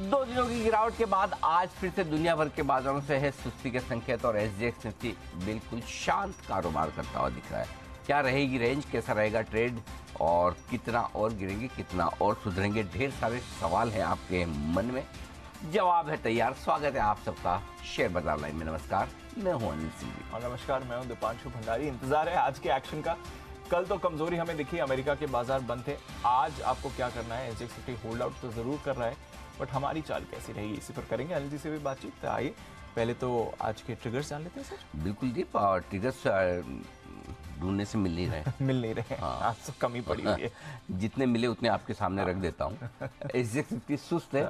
दो दिनों की गिरावट के बाद आज फिर से दुनिया भर के बाजारों से है सुस्ती के संकेत और एसजीएक्स निफ्टी बिल्कुल शांत कारोबार करता हुआ दिख रहा है। क्या रहेगी रेंज, कैसा रहेगा ट्रेड और कितना और गिरेंगे, कितना और सुधरेंगे, ढेर सारे सवाल हैं आपके मन में। जवाब है तैयार। स्वागत है आप सबका शेयर बाजार लाइव में। नमस्कार, मैं हूं अनिल सिंह और नमस्कार, मैं हूं दीपांशु भंडारी। इंतजार है आज के एक्शन का। कल तो कमजोरी हमें दिखी, अमेरिका के बाजार बंद थे। आज आपको क्या करना है? एसजीएक्स निफ्टी होल्ड आउट तो जरूर कर रहा है, बट हमारी चाल कैसी रहेगी इसी पर करेंगे अनिल जी से भी बातचीत। आइए पहले तो आज के ट्रिगर्स जान लेते हैं सर। बिल्कुल दीप, और ट्रिगर्स ढूंढने से मिल नहीं रहे। मिल नहीं रहे। हाँ। आज तो कमी पड़ी हुई है। जितने मिले उतने आपके सामने रख देता हूँ। एसजीएक्स निफ्टी सुस्त है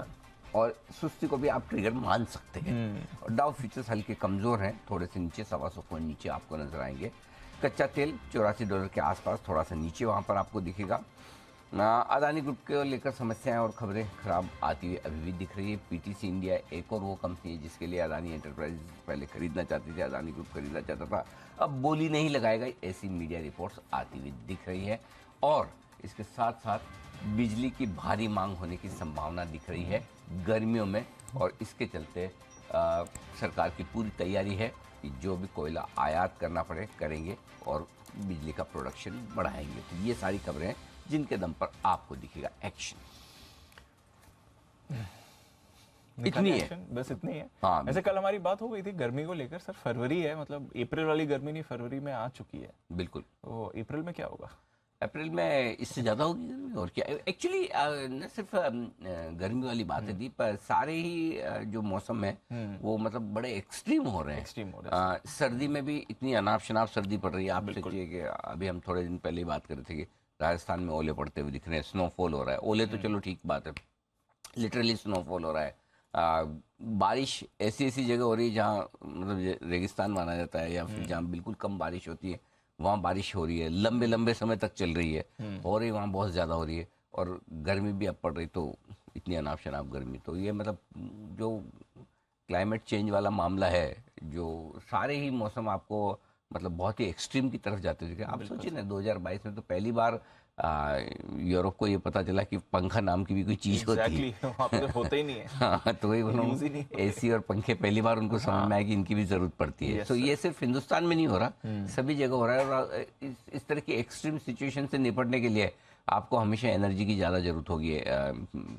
और सुस्ती को भी आप ट्रिगर मान सकते हैं। और डाउ फ्यूचर्स हल्के कमजोर हैं, थोड़े से नीचे, 125 पॉइंट नीचे आपको नजर आएंगे। कच्चा तेल $84 के आसपास, थोड़ा सा नीचे वहाँ पर आपको दिखेगा। अदानी ग्रुप को लेकर समस्याएं और खबरें खराब आती हुई अभी भी दिख रही है। पीटीसी इंडिया एक और वो कंपनी है जिसके लिए अदानी एंटरप्राइज पहले खरीदना चाहती थी, अदानी ग्रुप खरीदना चाहता था, अब बोली नहीं लगाएगा, ऐसी मीडिया रिपोर्ट्स आती हुई दिख रही है। और इसके साथ साथ बिजली की भारी मांग होने की संभावना दिख रही है गर्मियों में, और इसके चलते सरकार की पूरी तैयारी है कि जो भी कोयला आयात करना पड़े करेंगे और बिजली का प्रोडक्शन बढ़ाएंगे। तो ये सारी खबरें हैं जिनके दम पर आपको दिखेगा एक्शन। इतनी है, बस इतनी है। हाँ। ऐसे कल हमारी बात हो गई थी गर्मी को लेकर सर। फरवरी है, मतलब अप्रैल वाली गर्मी नहीं, फरवरी में आ चुकी है। बिल्कुल। तो अप्रैल में क्या होगा? अप्रैल में इससे ज्यादा होगी गर्मी और क्या। एक्चुअली न सिर्फ गर्मी वाली बात है दीप, सारे ही जो मौसम है वो मतलब बड़े एक्सट्रीम हो रहे हैं। एक्सट्रीम हो रहे हैं। सर्दी में भी इतनी अनाप शनाप सर्दी पड़ रही है। आप सोचिए कि अभी हम थोड़े दिन पहले ही बात कर रहे थे कि राजस्थान में ओले पड़ते हुए दिख रहे हैं, स्नोफॉल हो रहा है। ओले तो चलो ठीक बात है, लिटरली स्नोफॉल हो रहा है। बारिश ऐसी ऐसी जगह हो रही है जहाँ मतलब रेगिस्तान माना जाता है, या फिर जहाँ बिल्कुल कम बारिश होती है वहाँ बारिश हो रही है, लंबे लंबे समय तक चल रही है, हो रही वहाँ बहुत ज़्यादा हो रही है। और गर्मी भी अब पड़ रही, तो इतनी अनाप शनाप गर्मी। तो ये मतलब जो क्लाइमेट चेंज वाला मामला है, जो सारे ही मौसम आपको मतलब बहुत ही एक्सट्रीम की तरफ जाते दिखे। आप सोचिए ना, 2022 में तो पहली बार यूरोप को ये पता चला कि पंखा नाम की भी कोई चीज होती है। वहाँ पे तो होता ही नहीं है। हाँ, तो वही बोलूँ, एसी और पंखे पहली बार उनको समझ में आया कि इनकी भी जरूरत पड़ती है। तो ये सिर्फ हिंदुस्तान में नहीं हो रहा, सभी जगह हो रहा है। और इस तरह की एक्सट्रीम सिचुएशन से निपटने के लिए आपको हमेशा एनर्जी की ज़्यादा जरूरत होगी,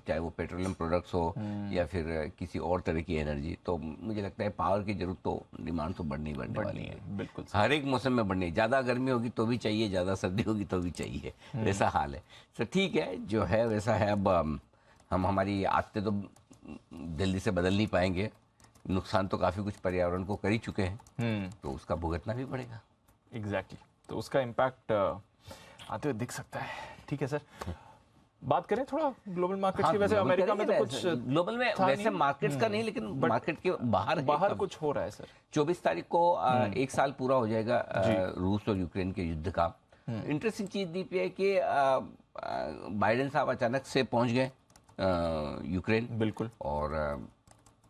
चाहे वो पेट्रोलियम प्रोडक्ट्स हो या फिर किसी और तरह की एनर्जी। तो मुझे लगता है पावर की जरूरत तो, डिमांड तो बढ़नी वाली है। बिल्कुल, हर एक मौसम में बढ़नी है। ज़्यादा गर्मी होगी तो भी चाहिए, ज़्यादा सर्दी होगी तो भी चाहिए, वैसा हाल है। तो ठीक है, जो है वैसा है। अब हम हमारी आदतें तो जल्दी से बदल नहीं पाएंगे। नुकसान तो काफ़ी कुछ पर्यावरण को कर ही चुके हैं, तो उसका भुगतना भी पड़ेगा। एग्जैक्टली। तो उसका इम्पैक्ट आते हुए दिख सकता है। ठीक है सर, बात करें थोड़ा ग्लोबल मार्केट्स की। वैसे अमेरिका में तो कुछ ग्लोबल में वैसे मार्केट्स का नहीं, लेकिन मार्केट के बाहर कुछ हो रहा है सर। 24 तारीख को एक साल पूरा हो जाएगा रूस और यूक्रेन के युद्ध का। इंटरेस्टिंग चीज दीप है कि बाइडेन साहब अचानक से पहुंच गए यूक्रेन। बिल्कुल। और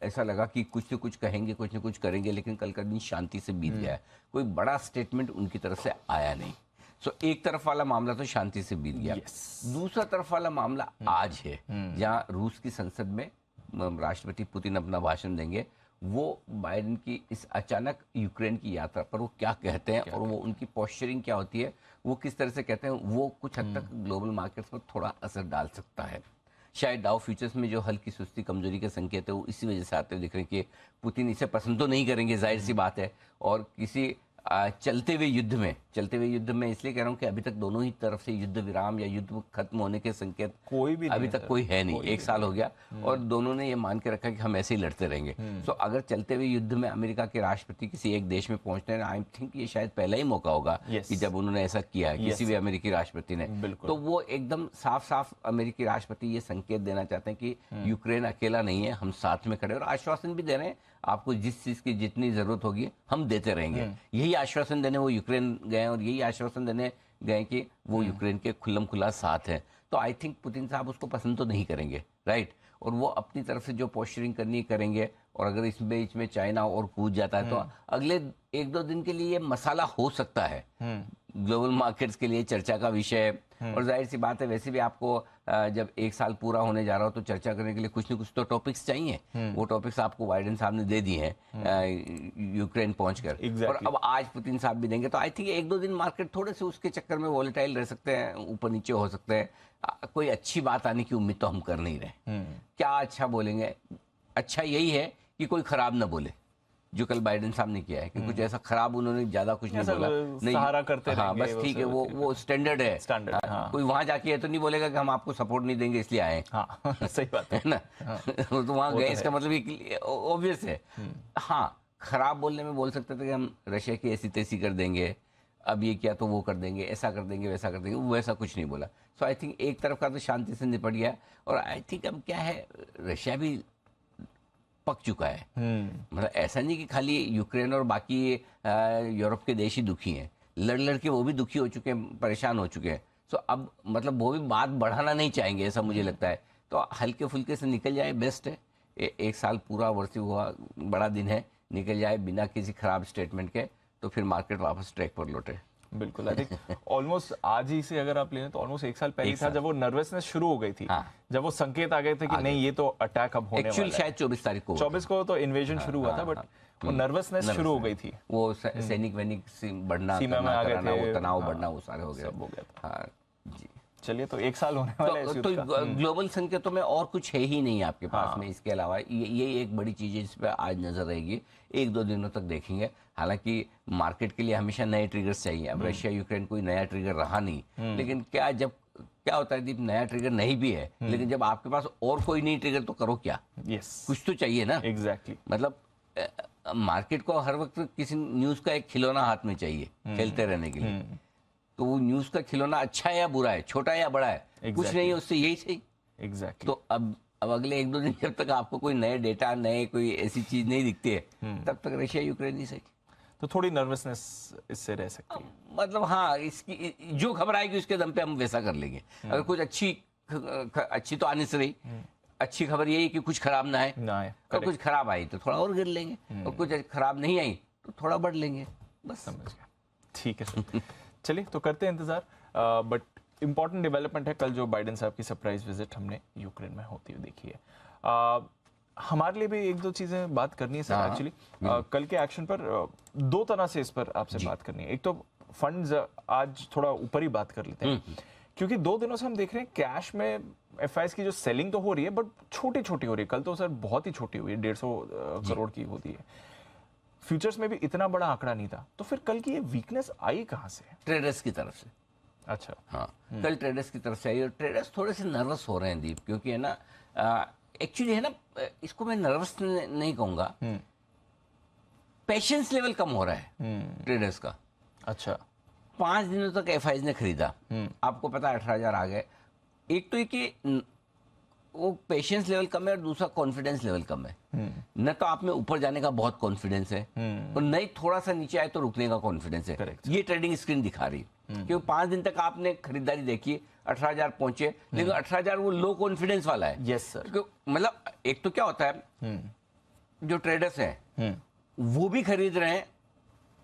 ऐसा लगा कि कुछ न कुछ कहेंगे, कुछ न कुछ करेंगे, लेकिन कल का दिन शांति से बीत गया है। कोई बड़ा स्टेटमेंट उनकी तरफ से आया नहीं। सो एक तरफ वाला मामला तो शांति से बीत गया। दूसरा तरफ वाला मामला आज है, जहां रूस की संसद में राष्ट्रपति पुतिन अपना भाषण देंगे। वो बाइडेन की इस अचानक यूक्रेन की यात्रा पर वो क्या कहते हैं, और वो उनकी पोस्चरिंग क्या होती है, वो किस तरह से कहते हैं, वो कुछ हद तक ग्लोबल मार्केट्स पर थोड़ा असर डाल सकता है। शायद डाउ फ्यूचर्स में जो हल्की सुस्ती कमजोरी के संकेत है वो इसी वजह से आते हुए दिख रहे हैं कि पुतिन इसे पसंद तो नहीं करेंगे, जाहिर सी बात है। और किसी चलते हुए युद्ध में इसलिए कह रहा हूँ कि अभी तक दोनों ही तरफ से युद्ध विराम या युद्ध खत्म होने के संकेत कोई भी अभी तक कोई है नहीं। एक साल हो गया और दोनों ने ये मान के रखा कि हम ऐसे ही लड़ते रहेंगे। सो अगर चलते हुए युद्ध में अमेरिका के राष्ट्रपति किसी एक देश में पहुंचते हैं, आई थिंक ये शायद पहला ही मौका होगा कि जब उन्होंने ऐसा किया किसी भी अमेरिकी राष्ट्रपति ने। तो वो एकदम साफ साफ अमेरिकी राष्ट्रपति ये संकेत देना चाहते हैं कि यूक्रेन अकेला नहीं है, हम साथ में खड़े। और आश्वासन भी दे रहे हैं, आपको जिस चीज की जितनी जरूरत होगी हम देते रहेंगे। यही आश्वासन देने वो यूक्रेन गए, और यही आश्वासन देने गए कि वो यूक्रेन के खुल्लम खुल्ला साथ है। तो आई थिंक पुतिन साहब उसको पसंद तो नहीं करेंगे, राइट। और वो अपनी तरफ से जो पोस्चरिंग करनी करेंगे। और अगर इस बीच में चाइना और कूद जाता है तो अगले 1-2 दिन के लिए ये मसाला हो सकता है ग्लोबल मार्केट्स के लिए, चर्चा का विषय। और जाहिर सी बात है, वैसे भी आपको जब एक साल पूरा होने जा रहा हो तो चर्चा करने के लिए कुछ न कुछ तो टॉपिक्स चाहिए। वो टॉपिक्स आपको बाइडेन साहब ने दे दिए हैं यूक्रेन पहुंचकर। Exactly. और अब आज पुतिन साहब भी देंगे, तो आई थिंक 1-2 दिन मार्केट थोड़े से उसके चक्कर में वॉलेटाइल रह सकते हैं, ऊपर नीचे हो सकते हैं। कोई अच्छी बात आने की उम्मीद तो हम कर नहीं रहे। क्या अच्छा बोलेंगे? अच्छा यही है कि कोई खराब ना बोले, जो कल बाइडेन साहब ने किया है कि कुछ ऐसा खराब उन्होंने ज्यादा कुछ नहीं बोला। नहीं, सहारा करते हाँ रहेंगे, बस ठीक है, वो स्टैंडर्ड है। स्टैंडर्ड, हाँ। कोई वहां जाके तो नहीं बोलेगा कि हम आपको सपोर्ट नहीं देंगे इसलिए आए। हाँ सही बात है ना। तो वहां गए, इसका मतलब ऑब्वियस है। हाँ, खराब बोलने में बोल सकते थे कि हम रशिया की ऐसी तैसी कर देंगे, अब ये किया तो वो कर देंगे, ऐसा कर देंगे, वैसा कर देंगे। वो ऐसा कुछ नहीं बोला। सो आई थिंक एक तरफ का तो शांति से निपट गया। और आई थिंक अब क्या है, रशिया भी पक चुका है। मतलब ऐसा नहीं कि खाली यूक्रेन और बाकी यूरोप के देश ही दुखी हैं, लड़ के वो भी दुखी हो चुके हैं, परेशान हो चुके हैं। सो अब मतलब वो भी बात बढ़ाना नहीं चाहेंगे, ऐसा मुझे लगता है। तो हल्के फुल्के से निकल जाए, बेस्ट है। एक साल पूरा वर्ष हुआ, बड़ा दिन है, निकल जाए बिना किसी खराब स्टेटमेंट के, तो फिर मार्केट वापस ट्रैक पर लौटे। बिल्कुल। आई थिंक ऑलमोस्ट आज ही से अगर आप लें तो ऑलमोस्ट एक साल पहले था जब वो नर्वसनेस शुरू हो गई थी। हाँ। जब वो संकेत आ गए थे कि नहीं ये तो अटैक अब होने वाला है। एक्चुअली शायद 24 तारीख को 24 को तो इन्वेजन शुरू हुआ था, बट वो नर्वसनेस शुरू हो गई थी। वो सैनिक वैनिक बढ़ना, सीमा में आ गए थे, वो तनाव बढ़ना, वो सारे हो गए, सब हो गया था। हाँ जी। चलिए, तो एक साल होने वाला है इस तो युद्ध का। ग्लोबल संकेतों में और कुछ है ही नहीं आपके पास में। इसके अलावा ये एक बड़ी चीज है जिस पे आज नजर रहेगी, 1-2 दिनों तक देखेंगे। हालांकि मार्केट के लिए हमेशा नए ट्रिगर्स चाहिए। अब रशिया यूक्रेन कोई नया ट्रिगर रहा नहीं, लेकिन क्या होता है दीप, नया ट्रिगर नहीं भी है, लेकिन जब आपके पास और कोई नहीं ट्रिगर तो करो क्या? यस, कुछ तो चाहिए ना। एग्जैक्टली। मतलब मार्केट को हर वक्त किसी न्यूज का एक खिलौना हाथ में चाहिए खेलते रहने के लिए। तो वो न्यूज का खिलौना अच्छा है या बुरा है, छोटा है या बड़ा है, कुछ नहीं है उससे, यही सही। एग्जैक्टली। तो अब अगले 1-2 दिन जब तक आपको कोई नए डेटा, नए कोई ऐसी चीज नहीं दिखती है, तब तक रशिया यूक्रेन ही सही। तो थोड़ी नर्वसनेस इससे रह सकती है। मतलब हाँ, इसकी जो खबर आएगी उसके दम पे हम वैसा कर लेंगे। अगर कुछ अच्छी तो आने से रही, अच्छी खबर यही कि कुछ खराब ना है, और कुछ खराब आई तो थोड़ा और गिर लेंगे, और कुछ खराब नहीं आई तो थोड़ा बढ़ लेंगे, बस। समझ गया, ठीक है सर। चलिए, तो करते हैं इंतजार। बट इंपॉर्टेंट डेवलपमेंट है कल जो बाइडेन साहब की सरप्राइज विजिट हमने यूक्रेन में होती हुई देखी है। हमारे लिए भी 1-2 चीजें बात करनी है सर। एक्चुअली कल के एक्शन पर 2 तरह से इस पर आपसे बात करनी है। एक तो फंड्स, आज थोड़ा ऊपर ही बात कर लेते हैं, क्योंकि 2 दिनों से हम देख रहे हैं कैश में एफआईएस की जो सेलिंग तो हो रही है, बट छोटी छोटी हो रही है। कल तो सर बहुत ही छोटी हुई है, 150 करोड़ की होती है। फ्यूचर्स में भी इतना बड़ा आंकड़ा नहीं था, तो फिर कल की ये वीकनेस आई कहां से? ट्रेडर्स की तरफ से। अच्छा, हाँ, कल ट्रेडर्स की तरफ से आई, और ट्रेडर्स थोड़े से नर्वस हो रहे हैं दीप, क्योंकि है ना, एक्चुअली है ना, इसको मैं नर्वस नहीं कहूंगा, पेशेंस लेवल कम हो रहा है ट्रेडर्स का। अच्छा, 5 दिनों तक एफआईएस ने खरीदा, आपको पता है 18,000 आ गए। एक तो ये कि वो पेशेंस लेवल कम है, और दूसरा कॉन्फिडेंस लेवल कम है। न तो आप में ऊपर जाने का बहुत कॉन्फिडेंस है, और नहीं थोड़ा सा नीचे आए तो रुकने का कॉन्फिडेंस है। Correct. ये ट्रेडिंग स्क्रीन दिखा रही है, क्योंकि 5 दिन तक आपने खरीदारी देखी, 18,000 पहुंचे, लेकिन 18,000 वो लो कॉन्फिडेंस वाला है। Yes sir. मतलब एक तो क्या होता है, जो ट्रेडर्स हैं वो भी खरीद रहे हैं,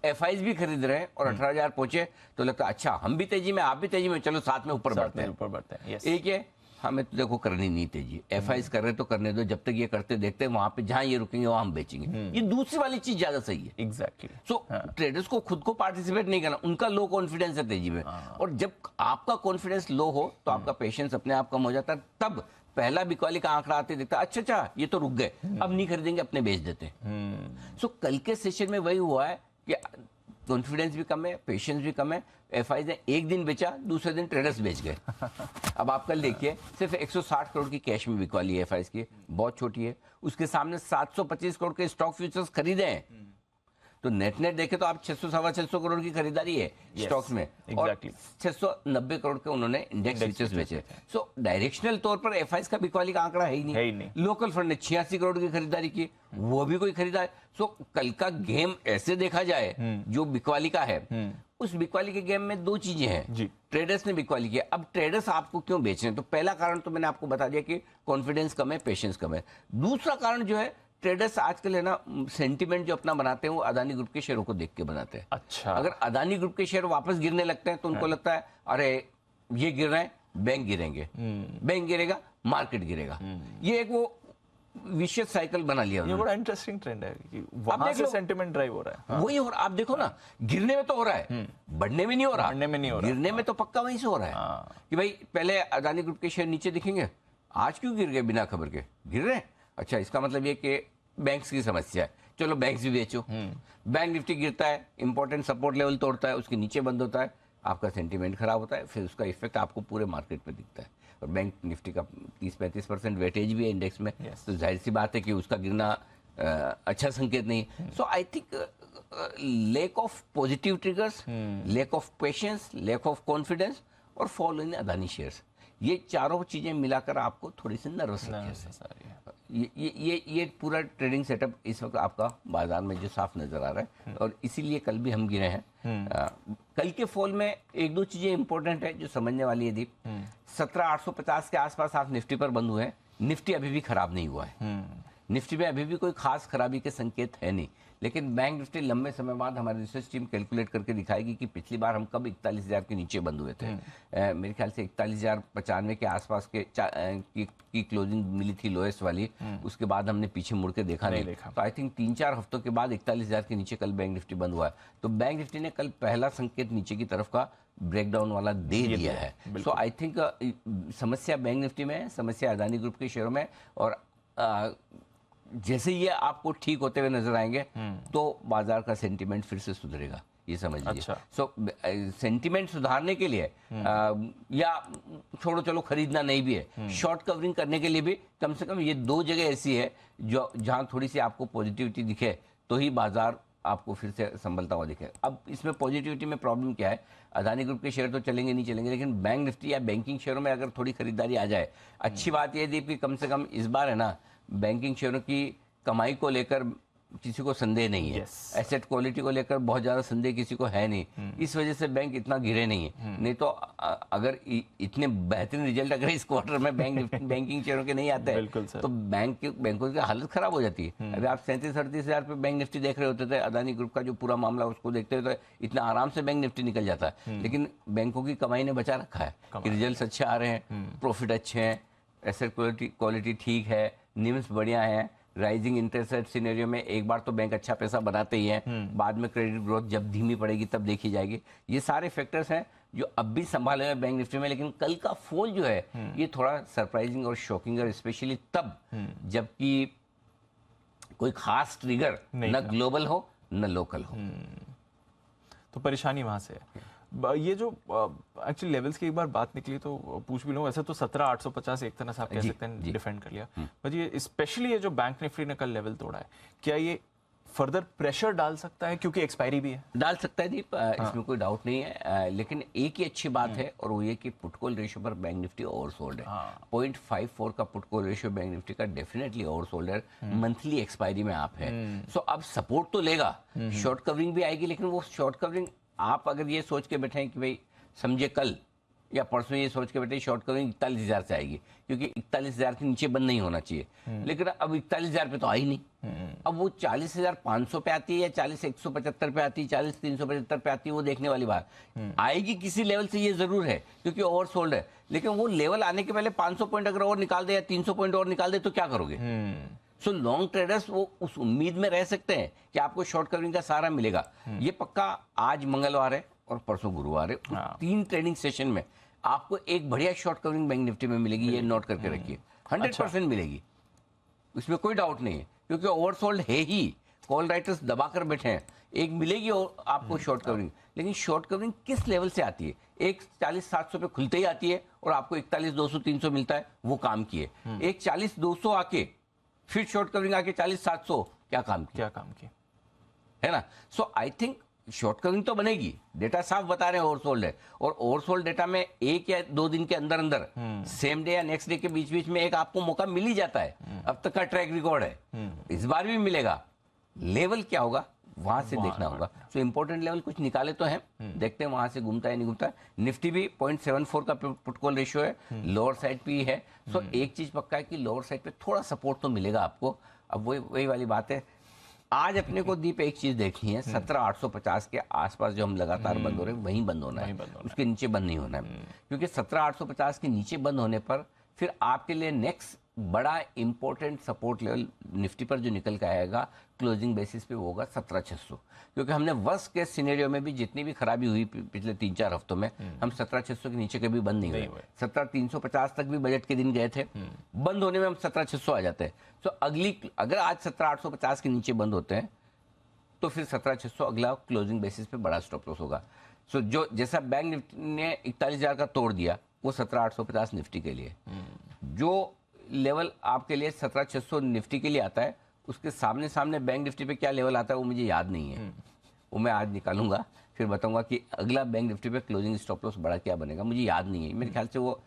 एफआईएस भी खरीद रहे हैं, और 18,000 पहुंचे तो लगता है अच्छा हम भी तेजी में, आप भी तेजी में, चलो साथ में ऊपर बढ़ते हैं। yes. एक है, हमें तो देखो करनी नहीं तेजी, एफआईएस कर रहे तो करने दो, जब तक ये करते देखते हैं, वहां पे जहां ये रुकेंगे वहां हम बेचेंगे। ये दूसरी वाली चीज ज्यादा सही है। एग्जैक्टली। सो ट्रेडर्स को खुद को पार्टिसिपेट नहीं करना, उनका लो कॉन्फिडेंस है तेजी में, और जब आपका कॉन्फिडेंस लो हो तो आपका पेशेंस अपने आप कम हो जाता है। तब पहला बिकवाली का आंकड़ा आते देखता अच्छा ये तो रुक गए, अब नहीं खरीदेंगे, अपने बेच देते हैं। सो कल के सेशन में वही हुआ है कि कॉन्फिडेंस भी कम है, पेशेंस भी कम है। एफआईएस ने एक दिन बेचा, दूसरे दिन ट्रेडर्स बेच गए। अब आप कल देखिए, सिर्फ 160 करोड़ की कैश में बिकवाली है एफआईएस की, बहुत छोटी है। उसके सामने 725 करोड़ के स्टॉक फ्यूचर्स खरीदे हैं, तो नेट देखे तो आप 600-650 करोड़ की खरीदारी है स्टॉक्स में, और 690 करोड़ के उन्होंने इंडेक्स फ्यूचर्स बेचे। सो डायरेक्शनल तौर पर एफआईएस का बिकवाली का आंकड़ा है ही नहीं। लोकल फंड ने 86 करोड़ की खरीदारी की, वो भी कोई खरीदा है। सो कल का गेम ऐसे देखा जाए जो बिकवाली का है, उस बिकवाली के गेम में 2 चीजें हैं। ट्रेडर्स ने बिकवाली किया, अब ट्रेडर्स आपको क्यों बेच रहे हैं? तो पहला कारण तो मैंने आपको बता दिया कि कॉन्फिडेंस कम है, पेशेंस कम है। दूसरा कारण जो है, ट्रेडर्स आजकल है ना, सेंटिमेंट जो अपना बनाते हैं वो अदानी ग्रुप के शेयरों को देख के बनाते हैं। अच्छा, अगर अदानी ग्रुप के शेयर वापस गिरने लगते हैं तो उनको लगता है अरे ये गिर रहे हैं, बैंक गिरेंगे, बैंक गिरेगा, मार्केट गिरेगा। ये एक वो विशियस साइकिल बना लिया ये उन्होंने। बड़ा इंटरेस्टिंग ट्रेंड है कि वहां से सेंटिमेंट ड्राइव हो रहा है। वही, और आप देखो ना, गिरने में तो हो रहा है, बढ़ने में नहीं हो रहा, बढ़ने में नहीं हो रहा। गिरने में तो पक्का वहीं से हो रहा है कि भाई पहले अदानी ग्रुप के शेयर नीचे दिखेंगे, आज क्यों गिर गए बिना खबर के, गिर रहे हैं, अच्छा इसका मतलब ये कि बैंक्स की समस्या है, चलो बैंक्स भी बेचो। बैंक निफ्टी गिरता है, इंपॉर्टेंट सपोर्ट लेवल तोड़ता है, उसके नीचे बंद होता है, आपका सेंटीमेंट खराब होता है, फिर उसका इफेक्ट आपको पूरे मार्केट पे दिखता है। और बैंक निफ्टी का 30-35% वेटेज भी है इंडेक्स में, तो जाहिर सी बात है कि उसका गिरना अच्छा संकेत नहीं है। So I think lack of positive triggers, lack of patience, lack of confidence और फॉल इन अदानी शेयर्स, ये चारों चीजें मिलाकर आपको थोड़ी सी नर्वस रखी है। ये पूरा ट्रेडिंग सेटअप इस वक्त आपका बाजार में जो साफ नजर आ रहा है, और इसीलिए कल भी हम गिरे हैं। कल के फॉल में एक दो चीजें इंपॉर्टेंट है जो समझने वाली है दीप। 17,850 के आसपास आप निफ्टी पर बंद हुए हैं, निफ्टी अभी भी खराब नहीं हुआ है, निफ्टी में अभी भी कोई खास खराबी के संकेत है नहीं, लेकिन बैंक निफ्टी लंबे समय बाद हमारी रिसर्च टीम कैलकुलेट करके दिखाएगी कि पिछली बार हम कब 41,000 के नीचे बंद हुए थे। मेरे ख्याल से 41,095 के आसपास के की क्लोजिंग मिली थी लोएस्ट वाली, उसके बाद हमने पीछे मुड़ के देखा नहीं। तो आई थिंक 3-4 हफ्तों के बाद 41,000 के नीचे कल बैंक निफ्टी बंद हुआ है, तो बैंक निफ्टी ने कल पहला संकेत नीचे की तरफ का ब्रेकडाउन वाला दे दिया है। सो आई थिंक समस्या बैंक निफ्टी में है, समस्या अदानी ग्रुप के शेयरों में, और जैसे ये आपको ठीक होते हुए नजर आएंगे तो बाजार का सेंटीमेंट फिर से सुधरेगा, ये समझ लीजिए। अच्छा। सो सेंटीमेंट सुधारने के लिए या छोड़ो चलो खरीदना नहीं भी है, शॉर्ट कवरिंग करने के लिए भी कम से कम ये दो जगह ऐसी है जो जहां थोड़ी सी आपको पॉजिटिविटी दिखे तो ही बाजार आपको फिर से संभलता हुआ दिखे। अब इसमें पॉजिटिविटी में प्रॉब्लम क्या है, अदानी ग्रुप के शेयर तो चलेंगे नहीं चलेंगे, लेकिन बैंक निफ्टी या बैंकिंग शेयरों में अगर थोड़ी खरीदारी आ जाए, अच्छी बात यह थी कि कम से कम इस बार है ना, बैंकिंग शेयरों की कमाई को लेकर किसी को संदेह नहीं है, एसेट क्वालिटी को लेकर बहुत ज्यादा संदेह किसी को है नहीं, इस वजह से बैंक इतना गिरे नहीं है। नहीं तो अगर इतने बेहतरीन रिजल्ट अगर इस क्वार्टर में बैंकिंग शेयरों के नहीं आते हैं तो बैंकों की हालत खराब हो जाती है। अभी आप 37-38 पे बैंक निफ्टी देख रहे होते थे, अदानी ग्रुप का जो पूरा मामला उसको देखते हुए तो इतना आराम से बैंक निफ्टी निकल जाता है, लेकिन बैंकों की कमाई ने बचा रखा है कि रिजल्ट अच्छे आ रहे हैं, प्रॉफिट अच्छे हैं, एसेट क्वालिटी ठीक है, निम्स बढ़िया है, राइजिंग इंटरेस्ट रेट सिनेरियो में एक बार तो बैंक अच्छा पैसा बनाते ही हैं, बाद में क्रेडिट ग्रोथ जब धीमी पड़ेगी तब देखी जाएगी। ये सारे फैक्टर्स हैं जो अब भी संभाले हुए बैंक निफ्टी में, लेकिन कल का फॉल जो है ये थोड़ा सरप्राइजिंग और शॉकिंग है, स्पेशली तब जबकि कोई खास ट्रिगर न ग्लोबल हो न लोकल हो, तो परेशानी वहां से है। ये जो एक्चुअली लेवल्स की एक बार बात निकली तो पूछ भी लूं, वैसे तो 17,850 एक तरह से आप कह सकते हैं डिफेंड कर लिया, पर ये स्पेशली ये जो बैंक निफ्टी ने कल लेवल तोड़ा है, क्या ये फर्दर प्रेशर डाल सकता है, क्योंकि एक्सपायरी भी है? डाल सकता है दीप, इसमें कोई डाउट नहीं है, लेकिन एक ही अच्छी बात है और वो ये कि पुट कॉल रेशियो पर बैंक निफ्टी ओवरसोल्ड है। 0.54 का put call ratio bank Nifty का डेफिनेटली ओवरसोल्ड है, मंथली एक्सपायरी में आप है। सो अब सपोर्ट तो लेगा, शॉर्ट कवरिंग भी आएगी, लेकिन वो शॉर्ट कवरिंग आप अगर ये सोच के बैठे कि भाई समझे कल या परसों ये सोच के बैठे शॉर्ट कवरिंग 41,000 से आएगी, क्योंकि 41,000 के नीचे बंद नहीं होना चाहिए, लेकिन अब 41,000 पे तो आई नहीं। अब वो 40,500 पे आती है या 40,175 पे आती है, 40,375 पे आती है, वो देखने वाली बात आएगी किसी लेवल से, ये जरूर है क्योंकि ओवरसोल्ड है, लेकिन वो लेवल आने के पहले 500 पॉइंट अगर और निकाल दे या 300 पॉइंट और निकाल दे तो क्या करोगे? सो लॉन्ग ट्रेडर्स वो उस उम्मीद में रह सकते हैं कि आपको शॉर्ट कवरिंग का सहारा मिलेगा। ये पक्का आज मंगलवार है और परसों गुरुवार है, 3 ट्रेडिंग सेशन में आपको एक बढ़िया शॉर्ट कवरिंग बैंक निफ्टी में मिलेगी, ये नोट करके रखिए, 100% मिलेगी, उसमें कोई डाउट नहीं है, क्योंकि ओवरसोल्ड है ही, कॉल राइटर्स दबाकर बैठे हैं, एक मिलेगी और आपको शॉर्ट कवरिंग, लेकिन शॉर्ट कवरिंग किस लेवल से आती है? एक 40,700 पे खुलते ही आती है और आपको 41,200 300 मिलता है, वो काम किए। एक 40,200 आके फिर शॉर्ट कवरिंग आके 40,700, क्या काम किया है ना? सो आई थिंक शॉर्ट कवरिंग तो बनेगी, डेटा साफ बता रहे हैं ओवरसोल्ड है, और ओवरसोल्ड डेटा में 1 या 2 दिन के अंदर अंदर सेम डे या नेक्स्ट डे के बीच बीच में एक आपको मौका मिल ही जाता है, अब तक का ट्रैक रिकॉर्ड है, इस बार भी मिलेगा। लेवल क्या होगा वहां से देखना होगा। सो इंपॉर्टेंट लेवल कुछ निकाले तो हैं, देखते हैं वहां से घूमता है नहीं घूमता है। निफ्टी भी 0.74 का पुट कॉल रेशियो है, लोअर साइड पे ही है। सो एक चीज पक्का है कि लोअर साइड पे थोड़ा सपोर्ट तो मिलेगा आपको। अब वही वाली बात है, आज अपने को दीप एक चीज देखनी है, 17,850 के आसपास जो हम लगातार बंद हो रहे हैं वहीं बंद होना है, उसके नीचे बंद नहीं होना है। क्योंकि 17,850 के नीचे बंद होने पर फिर आपके लिए नेक्स्ट बड़ा इंपॉर्टेंट सपोर्ट लेवल निफ्टी पर जो निकल के आएगा क्लोजिंग बेसिस पे वो होगा 17,600। क्योंकि हमने वर्स्ट केस सिनेरियो में भी जितनी भी खराबी हुई पिछले 3-4 हफ्तों में, हम 17,600 के नीचे कभी बंद नहीं हुए। 17,350 तक भी बजट के दिन गए थे, बंद होने में हम 17,600 आ जाते हैं। तो अगर आज 17,850 के नीचे बंद होते हैं तो फिर 17,600 अगला क्लोजिंग बेसिस पे बड़ा स्टॉप लॉस होगा। सो जो जैसा बैंक निफ्टी ने 41,000 का तोड़ दिया वो 17,850 निफ्टी के लिए, जो लेवल आपके लिए 17,600 निफ्टी के लिए आता है, उसके सामने सामने बैंक निफ्टी पे क्या लेवल आता है वो मुझे याद नहीं है, वो मैं आज निकालूंगा फिर बताऊंगा कि अगला बैंक निफ्टी पे क्लोजिंग स्टॉप लॉस बड़ा क्या बनेगा, मुझे याद नहीं है, मेरे ख्याल से वो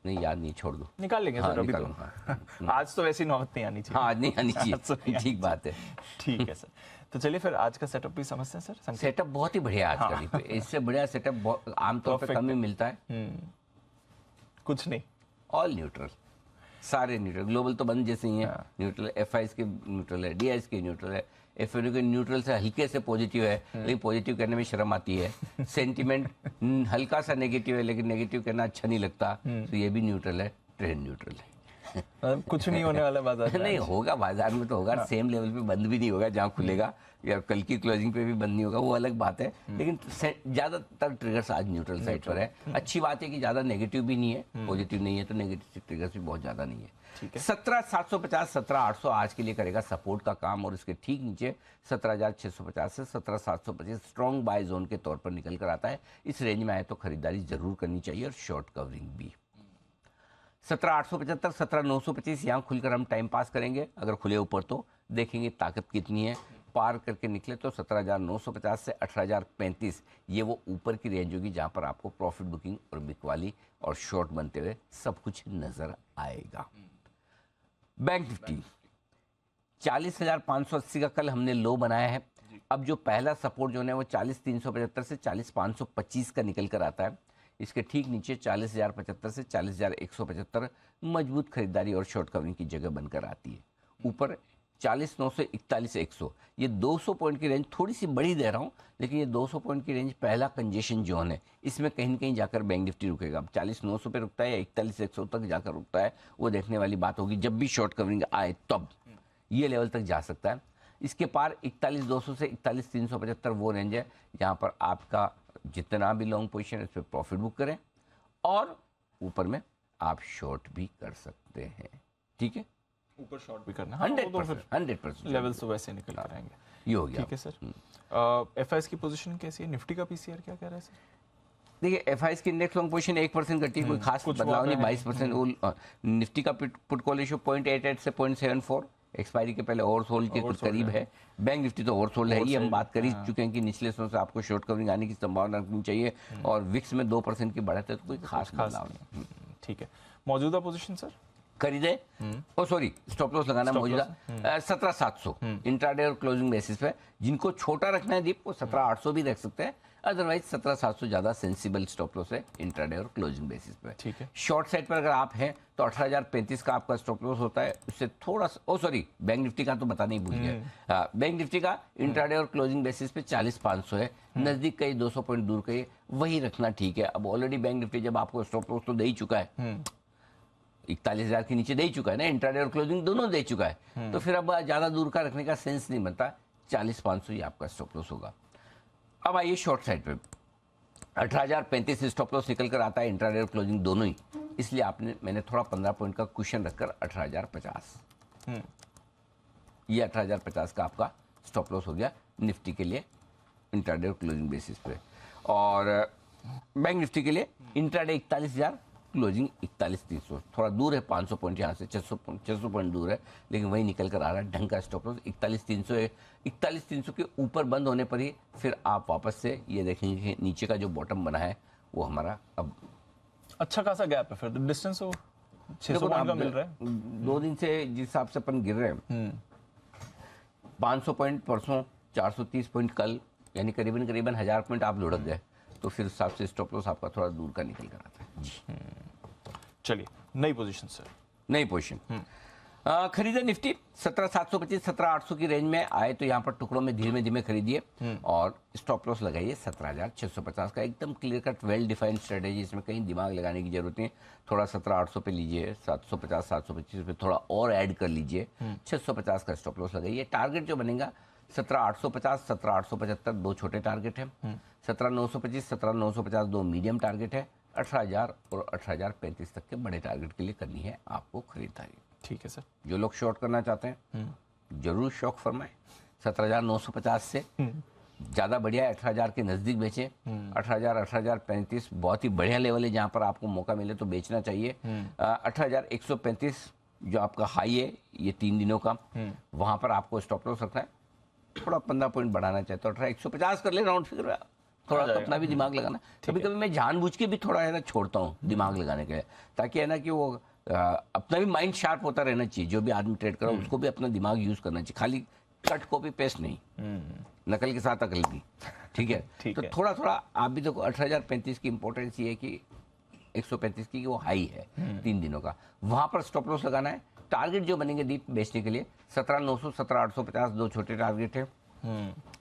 नहीं, याद नहीं, छोड़ दो, निकाल लेंगे सर अभी निकालूंगा। आज तो वैसी नौबत नहीं आनी चाहिए। हाँ, आज नहीं आनी चाहिए, ठीक बात है। ठीक है सर, तो चलिए फिर आज का सेटअप भी समझते हैं सर। सेटअप बहुत ही बढ़िया आज का दीप, इससे बढ़िया सेटअप आमतौर पे कम ही मिलता है। कुछ नहीं, ऑल न्यूट्रल, सारे न्यूट्रल, ग्लोबल तो बंद जैसे ही है, न्यूट्रल, एफआईएस के न्यूट्रल है, डीआईएस के न्यूट्रल है, एफएनओ के न्यूट्रल से हल्के से पॉजिटिव है, लेकिन पॉजिटिव करने में शर्म आती है। सेंटिमेंट हल्का सा नेगेटिव है, लेकिन नेगेटिव करना अच्छा नहीं लगता, तो ये भी न्यूट्रल है, ट्रेंड न्यूट्रल है। कुछ नहीं होने वाला बाजार में। नहीं होगा, बाजार में तो होगा, सेम लेवल पे बंद भी नहीं होगा जहाँ खुलेगा, या कल की क्लोजिंग पे भी बंद नहीं होगा, वो अलग बात है, लेकिन ज्यादातर ट्रिगर्स आज न्यूट्रल साइड पर है। अच्छी बात है कि ज्यादा नेगेटिव भी नहीं है, पॉजिटिव नहीं है, तो नेगेटिव ट्रिगर्स भी बहुत ज्यादा नहीं है। 17,750 17,800 आज के लिए करेगा सपोर्ट का काम, और इसके ठीक नीचे 17,650 से 17,725 स्ट्रॉन्ग बाय जोन के तौर पर निकल कर आता है। इस रेंज में आए तो खरीदारी जरूर करनी चाहिए, और शॉर्ट कवरिंग भी। 17,875 17,925 यहाँ खुलकर हम टाइम पास करेंगे, अगर खुले ऊपर तो देखेंगे ताकत कितनी है, पार करके निकले तो 17,950 से 18,035 ये वो ऊपर की रेंज होगी जहाँ पर आपको प्रॉफिट बुकिंग और बिकवाली और शॉर्ट बनते हुए सब कुछ नजर आएगा। बैंक निफ्टी 40,580 का कल हमने लो बनाया है। अब जो पहला सपोर्ट जो है वो 40,375 से 40,525 का निकल कर आता है। इसके ठीक नीचे 40,075 से 40,175 मजबूत खरीदारी और शॉर्ट कवरिंग की जगह बनकर आती है। ऊपर 40,900 से 41,100 ये 200 पॉइंट की रेंज थोड़ी सी बड़ी दे रहा हूँ, लेकिन ये 200 पॉइंट की रेंज पहला कंजेशन जोन है, इसमें कहीं न कहीं जाकर बैंक निफ्टी रुकेगा। अब 40,900 पे रुकता है या 41,100 तक जाकर रुकता है, वो देखने वाली बात होगी। जब भी शॉर्ट कवरिंग आए तब ये लेवल तक जा सकता है। इसके पार 41,200 से 41,375 वो रेंज है जहाँ पर आपका जितना भी लॉन्ग पोजीशन है उस पर प्रॉफिट बुक करें, और ऊपर में आप शॉर्ट भी कर सकते हैं। ठीक है, ऊपर शॉर्ट भी करना 100% लेवल्स तो वैसे निकल कर आएंगे। ये हो गया। ठीक है सर, एफआईएस की पोजीशन कैसी है? निफ्टी का पीसीआर क्या कह रहा है सर? देखिए, एफआईएस की इंडेक्स लॉन्ग पोजीशन 1% घटी, कोई खास बदलाव नहीं, 22%। निफ्टी का पुट कॉल रेशियो 0.88 से 0.74 एक्सपायरी के पहले ओवरसोल्ड के कुछ करीब है। बैंक निफ्टी तो ओवरसोल्ड है ही, हम बात कर ही चुके हैं कि निचले स्तर से आपको शॉर्ट कवरिंग आने की संभावना रखनी चाहिए, और विक्स में 2% की बढ़त है, तो कोई खास बदलाव नहीं। ठीक है, मौजूदा पोजीशन सर खरीदे, ओ सॉरी स्टॉप लॉस लगाना मौजूदा 17,700 इंट्राडे और क्लोजिंग बेसिस पे। जिनको छोटा रखना है दीप, वो 17,800 भी रख सकते हैं, अदरवाइज 17,700 ज्यादा सेंसिबल स्टॉप लॉस है इंट्राडे और क्लोजिंग बेसिस पे। ठीक है, शॉर्ट साइड पर अगर आप हैं तो 18,035 का आपका स्टॉप लॉस होता है, उससे थोड़ा सा, ओ सॉरी बैंक निफ्टी का तो बताना ही भूल गया, बैंक निफ्टी का इंट्राडे और क्लोजिंग बेसिस पे 40,500 है, नजदीक कहीं 200 पॉइंट दूर कहीं, वही रखना ठीक है। अब ऑलरेडी बैंक निफ्टी जब आपको स्टॉप लॉस तो दे ही चुका है, 41,000 के नीचे दे ही चुका है ना, इंट्राडे और क्लोजिंग दोनों दे चुका है, तो फिर अब ज्यादा दूर का रखने का सेंस नहीं बनता। 40,500 ही आपका स्टॉप लॉस होगा। अब आइए शॉर्ट साइड पे, 18,035 से स्टॉप लॉस निकल कर आता है इंट्राडे और क्लोजिंग दोनों ही, इसलिए मैंने थोड़ा 15 पॉइंट का कुशन रखकर 18,050 ये 18,050 का आपका स्टॉप लॉस हो गया निफ्टी के लिए इंट्राडे और क्लोजिंग बेसिस पे। और बैंक निफ्टी के लिए इंट्राडे 41,000, क्लोजिंग 41,300, थोड़ा दूर है 500 पॉइंट यहाँ से, 600 पॉइंट दूर है, लेकिन वही निकल कर आ रहा है ढंग का स्टॉप लॉस। 41,300 है, 41,300 के ऊपर बंद होने पर ही फिर आप वापस से ये देखेंगे कि नीचे का जो बॉटम बना है वो हमारा अब अच्छा खासा गैप है, फिर डिस्टेंस हो 600 पॉइंट का मिल रहा है। 2 दिन से जिस हिसाब से अपन गिर रहे हैं, 500 पॉइंट परसों, 430 पॉइंट कल, यानी करीबन 1,000 पॉइंट आप लुढ़क गए, तो फिर हिसाब से स्टॉप लॉस आपका थोड़ा दूर का निकल कर आता है जी। चलिए, नई पोजीशन सर। नई पोजीशन खरीदे निफ्टी 17,725 17,800 की रेंज में आए तो यहाँ पर टुकड़ों में धीमे धीमे खरीदिए और स्टॉप लॉस लगाइए 17,650 का। एकदम clear cut well defined strategy, इसमें कहीं दिमाग लगाने की जरूरत नहीं। थोड़ा 17,800 पे लीजिए, 750 725 पे थोड़ा और ऐड कर लीजिए, 650 का स्टॉप लॉस लगाइए। टारगेट जो बनेगा 17,850 17,875 दो छोटे टारगेट है, 17,925 17,950 दो मीडियम टारगेट है, 18,000 और 18,035 तक के बड़े टारगेट के लिए करनी है आपको खरीदारी। ठीक है सर। जो लोग शॉर्ट करना चाहते हैं जरूर शौक फरमाएं। 17,950 से ज्यादा बढ़िया है, 18,000 के नजदीक बेचे। 18,000 18,035 बहुत ही बढ़िया लेवल है, जहां पर आपको मौका मिले तो बेचना चाहिए। 18,135 जो आपका हाई है ये 3 दिनों का, वहां पर आपको स्टॉप लॉस रखना है। थोड़ा 15 पॉइंट बढ़ाना चाहे तो 18,150 कर ले राउंड फिगर। थोड़ा तो अपना भी दिमाग लगाना। कभी कभी मैं जानबूझ के भी थोड़ा है ना छोड़ता हूँ दिमाग लगाने के लिए, ताकि है ना कि वो अपना भी माइंड शार्प होता रहना चाहिए। जो भी आदमी ट्रेड कर रहा है उसको भी अपना दिमाग यूज करना चाहिए, खाली कट कॉपी पेस्ट नहीं, नकल के साथ अकल भी। ठीक है, तो थोड़ा थोड़ा आप भी देखो। 18,035 की इंपॉर्टेंस ये है कि 135 की वो हाई है 3 दिनों का, वहां पर स्टॉप लॉस लगाना है। टारगेट जो बनेंगे डीप बेचने के लिए 17,900 17,850 दो छोटे टारगेट है,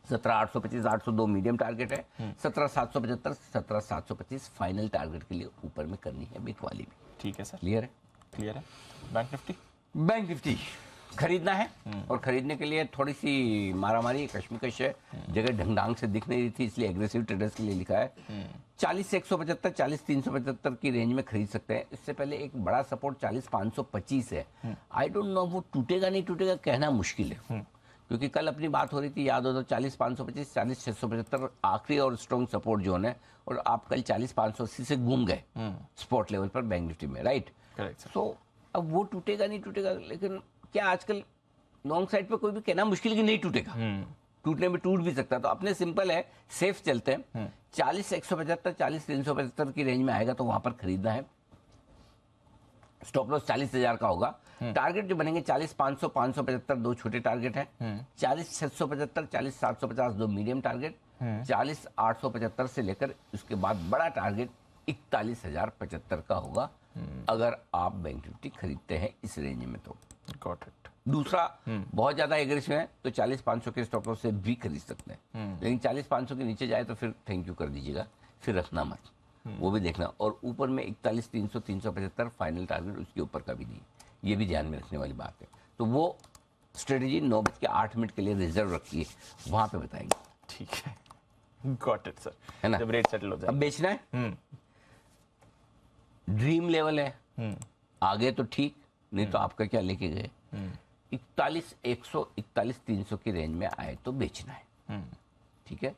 17,825 800 दो मीडियम टारगेट है, 17,775 17,725 फाइनल टारगेट के लिए ऊपर में करनी है बिग वाली भी। ठीक है सर, क्लियर है? क्लियर है। बैंक निफ्टी, बैंक निफ्टी खरीदना है और खरीदने के लिए थोड़ी सी मारामारी कश्मकश है। जगह ढंग से दिख नहीं रही थी, इसलिए एग्रेसिव ट्रेडर्स के लिए लिखा है। 40,175 40,375 की रेंज में खरीद सकते हैं। इससे पहले एक बड़ा सपोर्ट 40,525 है। आई डोंट नो वो टूटेगा नहीं टूटेगा, कहना मुश्किल है, क्योंकि कल अपनी बात हो रही थी याद हो तो 40,525 40,675 आखिरी और स्ट्रॉन्ग सपोर्ट जोन है, और आप कल 40,580 से घूम गए स्पॉट लेवल पर बैंक निफ्टी में, राइट? सो अब वो टूटेगा नहीं टूटेगा, लेकिन क्या आजकल लॉन्ग साइड पे कोई भी कहना मुश्किल कि नहीं टूटेगा। टूटने में टूट भी सकता है, तो अपने सिंपल है, सेफ चलते हैं। 40,175 40,375 की रेंज में आएगा तो वहां पर खरीदना है। स्टॉप लॉस 40,000 का होगा। टारगेट जो बनेंगे 40,500 575 दो छोटे टारगेट हैं, 40,675 40,750 दो मीडियम टारगेट, 40,875 से लेकर उसके बाद बड़ा टारगेट 41,075 का होगा अगर आप बैंक निफ्टी खरीदते हैं इस रेंज में तो। Got it. दूसरा बहुत ज्यादा एग्रेसिव है तो 40,500 के स्टॉप लॉस से भी खरीद सकते हैं, लेकिन 40,500 के नीचे जाए तो फिर थैंक यू कर दीजिएगा, फिर रखना मत, वो भी देखना। और ऊपर में 41,300 375 फाइनल टारगेट, उसके ऊपर का भी नहीं, ये भी ध्यान में रखने वाली बात है। तो वो स्ट्रेटेजी 9:08 के लिए रिजर्व रखिए, वहां पे बताएंगे। ठीक है, गॉट इट सर, है ना? जब रेट सेटल हो जाए अब बेचना है, ड्रीम लेवल है, आगे तो ठीक, नहीं तो आपका क्या लेके गए। 41,100 41,300 की रेंज में आए तो बेचना है। ठीक है,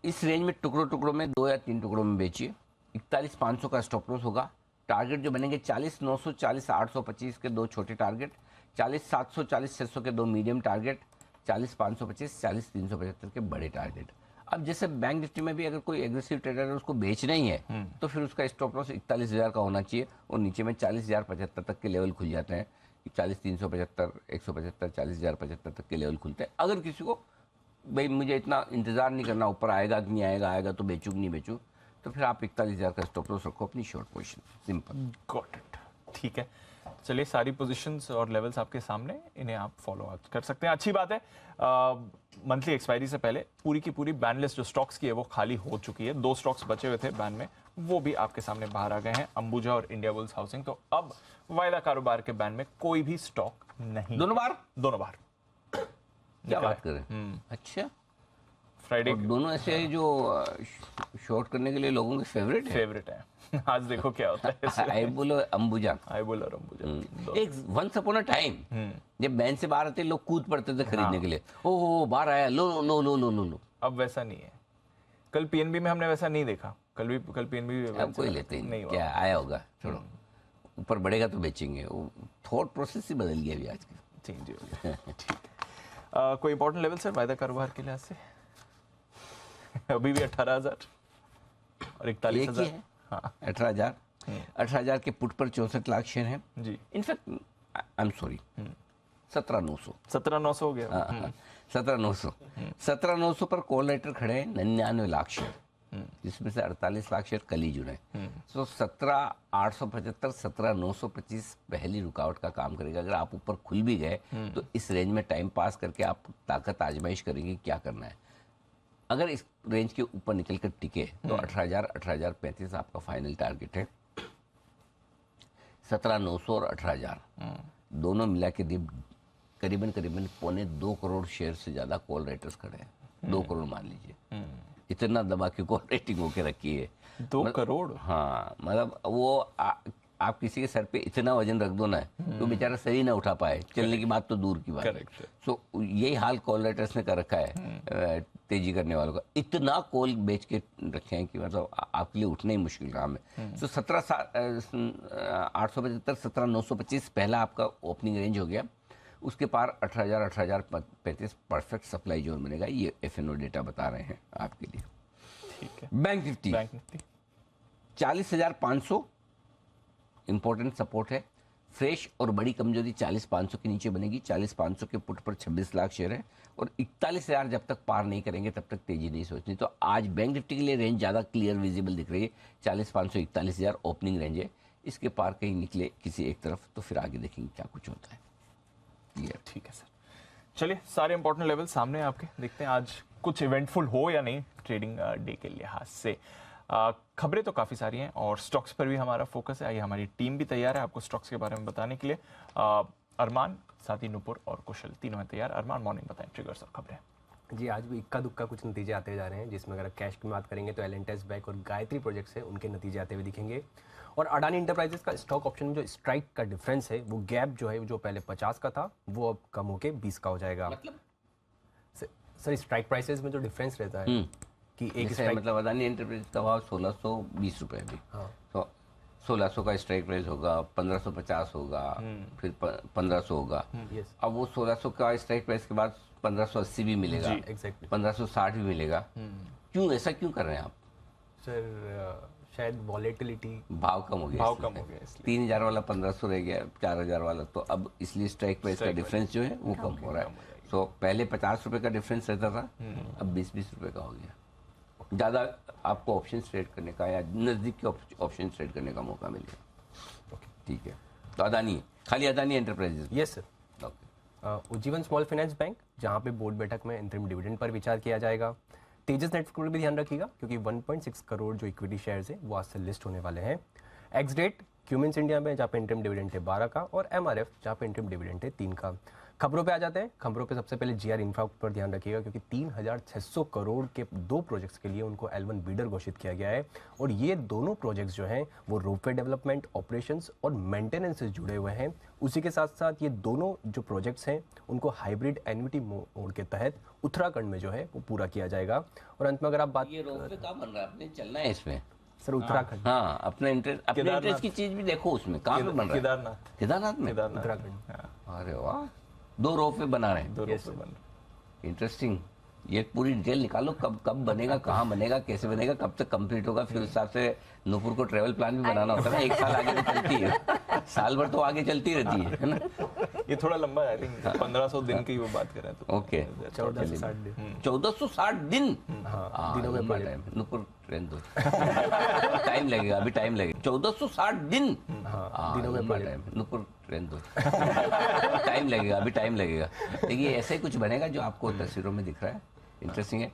इस रेंज में टुकड़ों टुकड़ों में 2 या 3 टुकड़ों में बेचिए। 41,500 का स्टॉप लॉस होगा। टारगेट जो बनेंगे 40,900 40,825 के दो छोटे टारगेट, 40,700 40,600 के दो मीडियम टारगेट, 40,525 40,375 के बड़े टारगेट। अब जैसे बैंक निफ्टी में भी अगर कोई एग्रेसिव ट्रेडर है उसको बेचना ही है तो फिर उसका स्टॉप लॉस 41,000 का होना चाहिए, और नीचे में 40,075 तक के लेवल खुल जाते हैं। 40,375 175 40,075 तक के लेवल खुलते हैं। अगर किसी को भाई मुझे इतना इंतजार नहीं करना ऊपर आएगा कि नहीं आएगा, आएगा तो बेचूँ कि नहीं बेचूँ, तो फिर आप 41,000 का स्टॉप लॉस रखो अपनी short position, simple. Got it. ठीक है, चलिए सारी पोजीशंस और लेवल्स आपके सामने, इन्हें आप फॉलो कर सकते हैं। अच्छी बात है, मंथली एक्सपायरी से पहले पूरी की पूरी बैन लिस्ट जो स्टॉक्स की है वो खाली हो चुकी है। 2 स्टॉक्स बचे हुए थे बैन में, वो भी आपके सामने बाहर आ गए हैं, अंबुजा और इंडिया बुल्स हाउसिंग। तो अब वायदा कारोबार के बैन में कोई भी स्टॉक नहीं। दोनों बार क्या बात करें? अच्छा, फ्राइडे दोनों ऐसे जो शॉर्ट करने के लिए लोगों के फेवरेट है। आज देखो क्या होता है। आईबुल और अंबुजा, एक वंस अपॉन अ टाइम जब बैन से बाहर आते लोग कूद पड़ते थे खरीदने के लिए, ओहो बाहर आया, लो लो लो लो लो लो। अब वैसा नहीं है। कल पीएनबी में हमने वैसा नहीं देखा, कल पीएनबी अब कोई लेते ही नहीं, क्या आया होगा, छोड़ो, ऊपर बढ़ेगा तो बेचेंगे। वो थॉट प्रोसेस ही बदल गया अभी आज के। ठीक। कोई इंपॉर्टेंट लेवल सर वायदा कारोबार के लिहाज से? अभी भी 18,000 और 41,000। हाँ, 18,000 के पुट पर 64 लाख शेयर हैं जी। इनफैक्ट आई एम सॉरी 17,900 17,900 हो गया। 17,900 पर कॉल राइटर खड़े हैं 99 लाख शेयर। जिसमें से 48 लाख शेयर कल ही जुड़े। तो 17,875, 17,925 पहली रुकावट का काम करेगा। अगर आप ऊपर खुल भी गए तो इस रेंज में टाइम पास करके आप ताकत आजमाइश करेंगे क्या करना है। अगर इस रेंज के ऊपर निकल कर टिके तो 18,000, 18,035 आपका फाइनल टारगेट है। 17,900 और 18,000 दोनों मिला के करीबन 2.25 करोड़ शेयर से ज्यादा कॉल राइटर्स खड़े हैं। 2 करोड़ मान लीजिए, इतना दबा के कॉल रेटिंग होके रखी है। 2 करोड़। हाँ, मतलब वो आप किसी के सर पे इतना वजन रख दो ना तो बेचारा सही ना उठा पाए, चलने की बात तो दूर की बात है। सो यही हाल कॉल राइटर्स ने कर रखा है तेजी करने वालों का। इतना कॉल बेच के रखे हैं कि मतलब आपके लिए उठना ही मुश्किल काम है। सो 17,875, 17,925 पहला आपका ओपनिंग रेंज हो गया। उसके पार 18,000, 18,035 परफेक्ट सप्लाई जोन बनेगा। ये एफएनओ डेटा बता रहे हैं आपके लिए। ठीक है। बैंक निफ्टी 40,500 इंपॉर्टेंट सपोर्ट है। फ्रेश और बड़ी कमजोरी 40,500 के नीचे बनेगी। 40,500 के पुट पर 26 लाख शेयर है और 41,000 जब तक पार नहीं करेंगे तब तक तेजी नहीं सोचनी। तो आज बैंक निफ्टी के लिए रेंज ज़्यादा क्लियर विजिबल दिख रही है। 40,500, 41,000 ओपनिंग रेंज है। इसके पार कहीं निकले किसी एक तरफ तो फिर आगे देखेंगे क्या कुछ होता है। ठीक है सर, चलिए सारे इंपॉर्टेंट लेवल सामने आपके, देखते हैं आज कुछ इवेंटफुल हो या नहीं ट्रेडिंग डे के लिहाज से। खबरें तो काफ़ी सारी हैं और स्टॉक्स पर भी हमारा फोकस है। आइए, हमारी टीम भी तैयार है आपको स्टॉक्स के बारे में बताने के लिए। अरमान, साथ ही नुपुर और कुशल तीनों हैं तैयार। अरमान, मॉर्निंग बताएं ट्रिगर्स और खबरें। जी, आज भी इक्का दुक्का कुछ नतीजे आते जा रहे हैं, जिसमें अगर कैश की बात करेंगे तो एलेंटेस बैंक और गायत्री प्रोजेक्ट्स है, उनके नतीजे आते हुए दिखेंगे। और अडानी इंटरप्राइजेस का स्टॉक ऑप्शन में जो स्ट्राइक का डिफरेंस है, वो गैप जो है जो पहले 50 का था वो अब कम होके 20 का हो जाएगा। मतलब सर स्ट्राइक प्राइसेस में जो डिफरेंस रहता है कि एक स्ट्राइक मतलब अडानी इंटरप्राइज का भाव 1,620 रुपए अभी। हाँ। तो 1,600 का स्ट्राइक प्राइस होगा, 1,550 होगा, फिर 1,500 होगा। अब वो 1,600 का स्ट्राइक प्राइस के बाद 1,580 भी मिलेगा, 1,560 भी मिलेगा। क्यों ऐसा क्यों कर रहे हैं आप सर? शायद वॉलेटिलिटी, भाव कम हो गया, 3,000 वाला 1,500 रह गया, 4,000 वाला, तो अब इसलिए स्ट्राइक प्राइस का डिफरेंस जो है वो कम हो रहा है। तो पहले 50 रुपए का डिफरेंस रहता था, अब 20-20 रुपए का हो गया। ज़्यादा आपको ऑप्शन ट्रेड करने का या नज़दीक के ऑप्शन ट्रेड करने का मौका मिल गया। ठीक है, तो अडानी, खाली Adani enterprises. Yes sir. Ujjivan small finance bank, जहाँ पे बोर्ड बैठक में इंटरिम डिविडेंड पर विचार किया जाएगा। तेजस नेटवर्क पर भी ध्यान रखिएगा क्योंकि 1.6 करोड़ जो इक्विटी शेयर्स है वो आज से लिस्ट होने वाले हैं। एक्स डेट क्यूमिंस इंडिया में, जहाँ पे इंटरिम डिविडेंड है 12 का, और एमआरएफ जहाँ पे इंटरिम डिविडेंड है 3 का। खबरों पे आ जाते हैं। खबरों पे सबसे पहले जीआर इंफ्रा पर ध्यान रखिएगा क्योंकि 3,600 करोड़ के 2 प्रोजेक्ट्स के लिए उनको L1 बीडर घोषित किया गया है और ये दोनों प्रोजेक्ट्स जो हैं वो रोपवे डेवलपमेंट, ऑपरेशंस और मेंटेनेंस से जुड़े हुए हैं। उसी के साथ साथ ये दोनों जो प्रोजेक्ट्स हैं उनको हाइब्रिड एन्युटी मोड के तहत उत्तराखंड में जो है वो पूरा किया जाएगा। और अंत में अगर आप बात, ये रोपवे कहाँ बन रहा है? अपने चलना है इसमें सर उत्तराखंड। हाँ, अपने इंटरेस्ट की चीज भी देखो उसमें कहाँ पे बन रहा है? केदारनाथ में, उत्तराखंड। अरे वाह, 2 रोपवे बना रहे हैं। 2 रोपवे बन रहे हैं। इंटरेस्टिंग। ये पूरी डिटेल निकालो, कब बनेगा, कहाँ बनेगा, कैसे बनेगा, कब तक कंप्लीट होगा। फिर उस हिसाब से नुपुर को ट्रेवल प्लान भी बनाना होता है ना। 1 साल आगे तो चलती है, साल भर तो आगे चलती रहती है ना। ये थोड़ा लंबा है, आई थिंक 1,500 दिन की वो बात करें तो। ओके, 1460 दिन। 1460 दिन दिनों में लंबा टाइम। नुपुर ट्रेन दो, टाइम लगेगा, अभी टाइम लगेगा। 1460 दिन दिनों में लंबा टाइम। नुपुर ट्रेन दो, टाइम लगेगा, अभी टाइम लगेगा। देखिए ऐसे ही कुछ बनेगा जो आपको तस्वीरों में दिख रहा है। इंटरेस्टिंग है।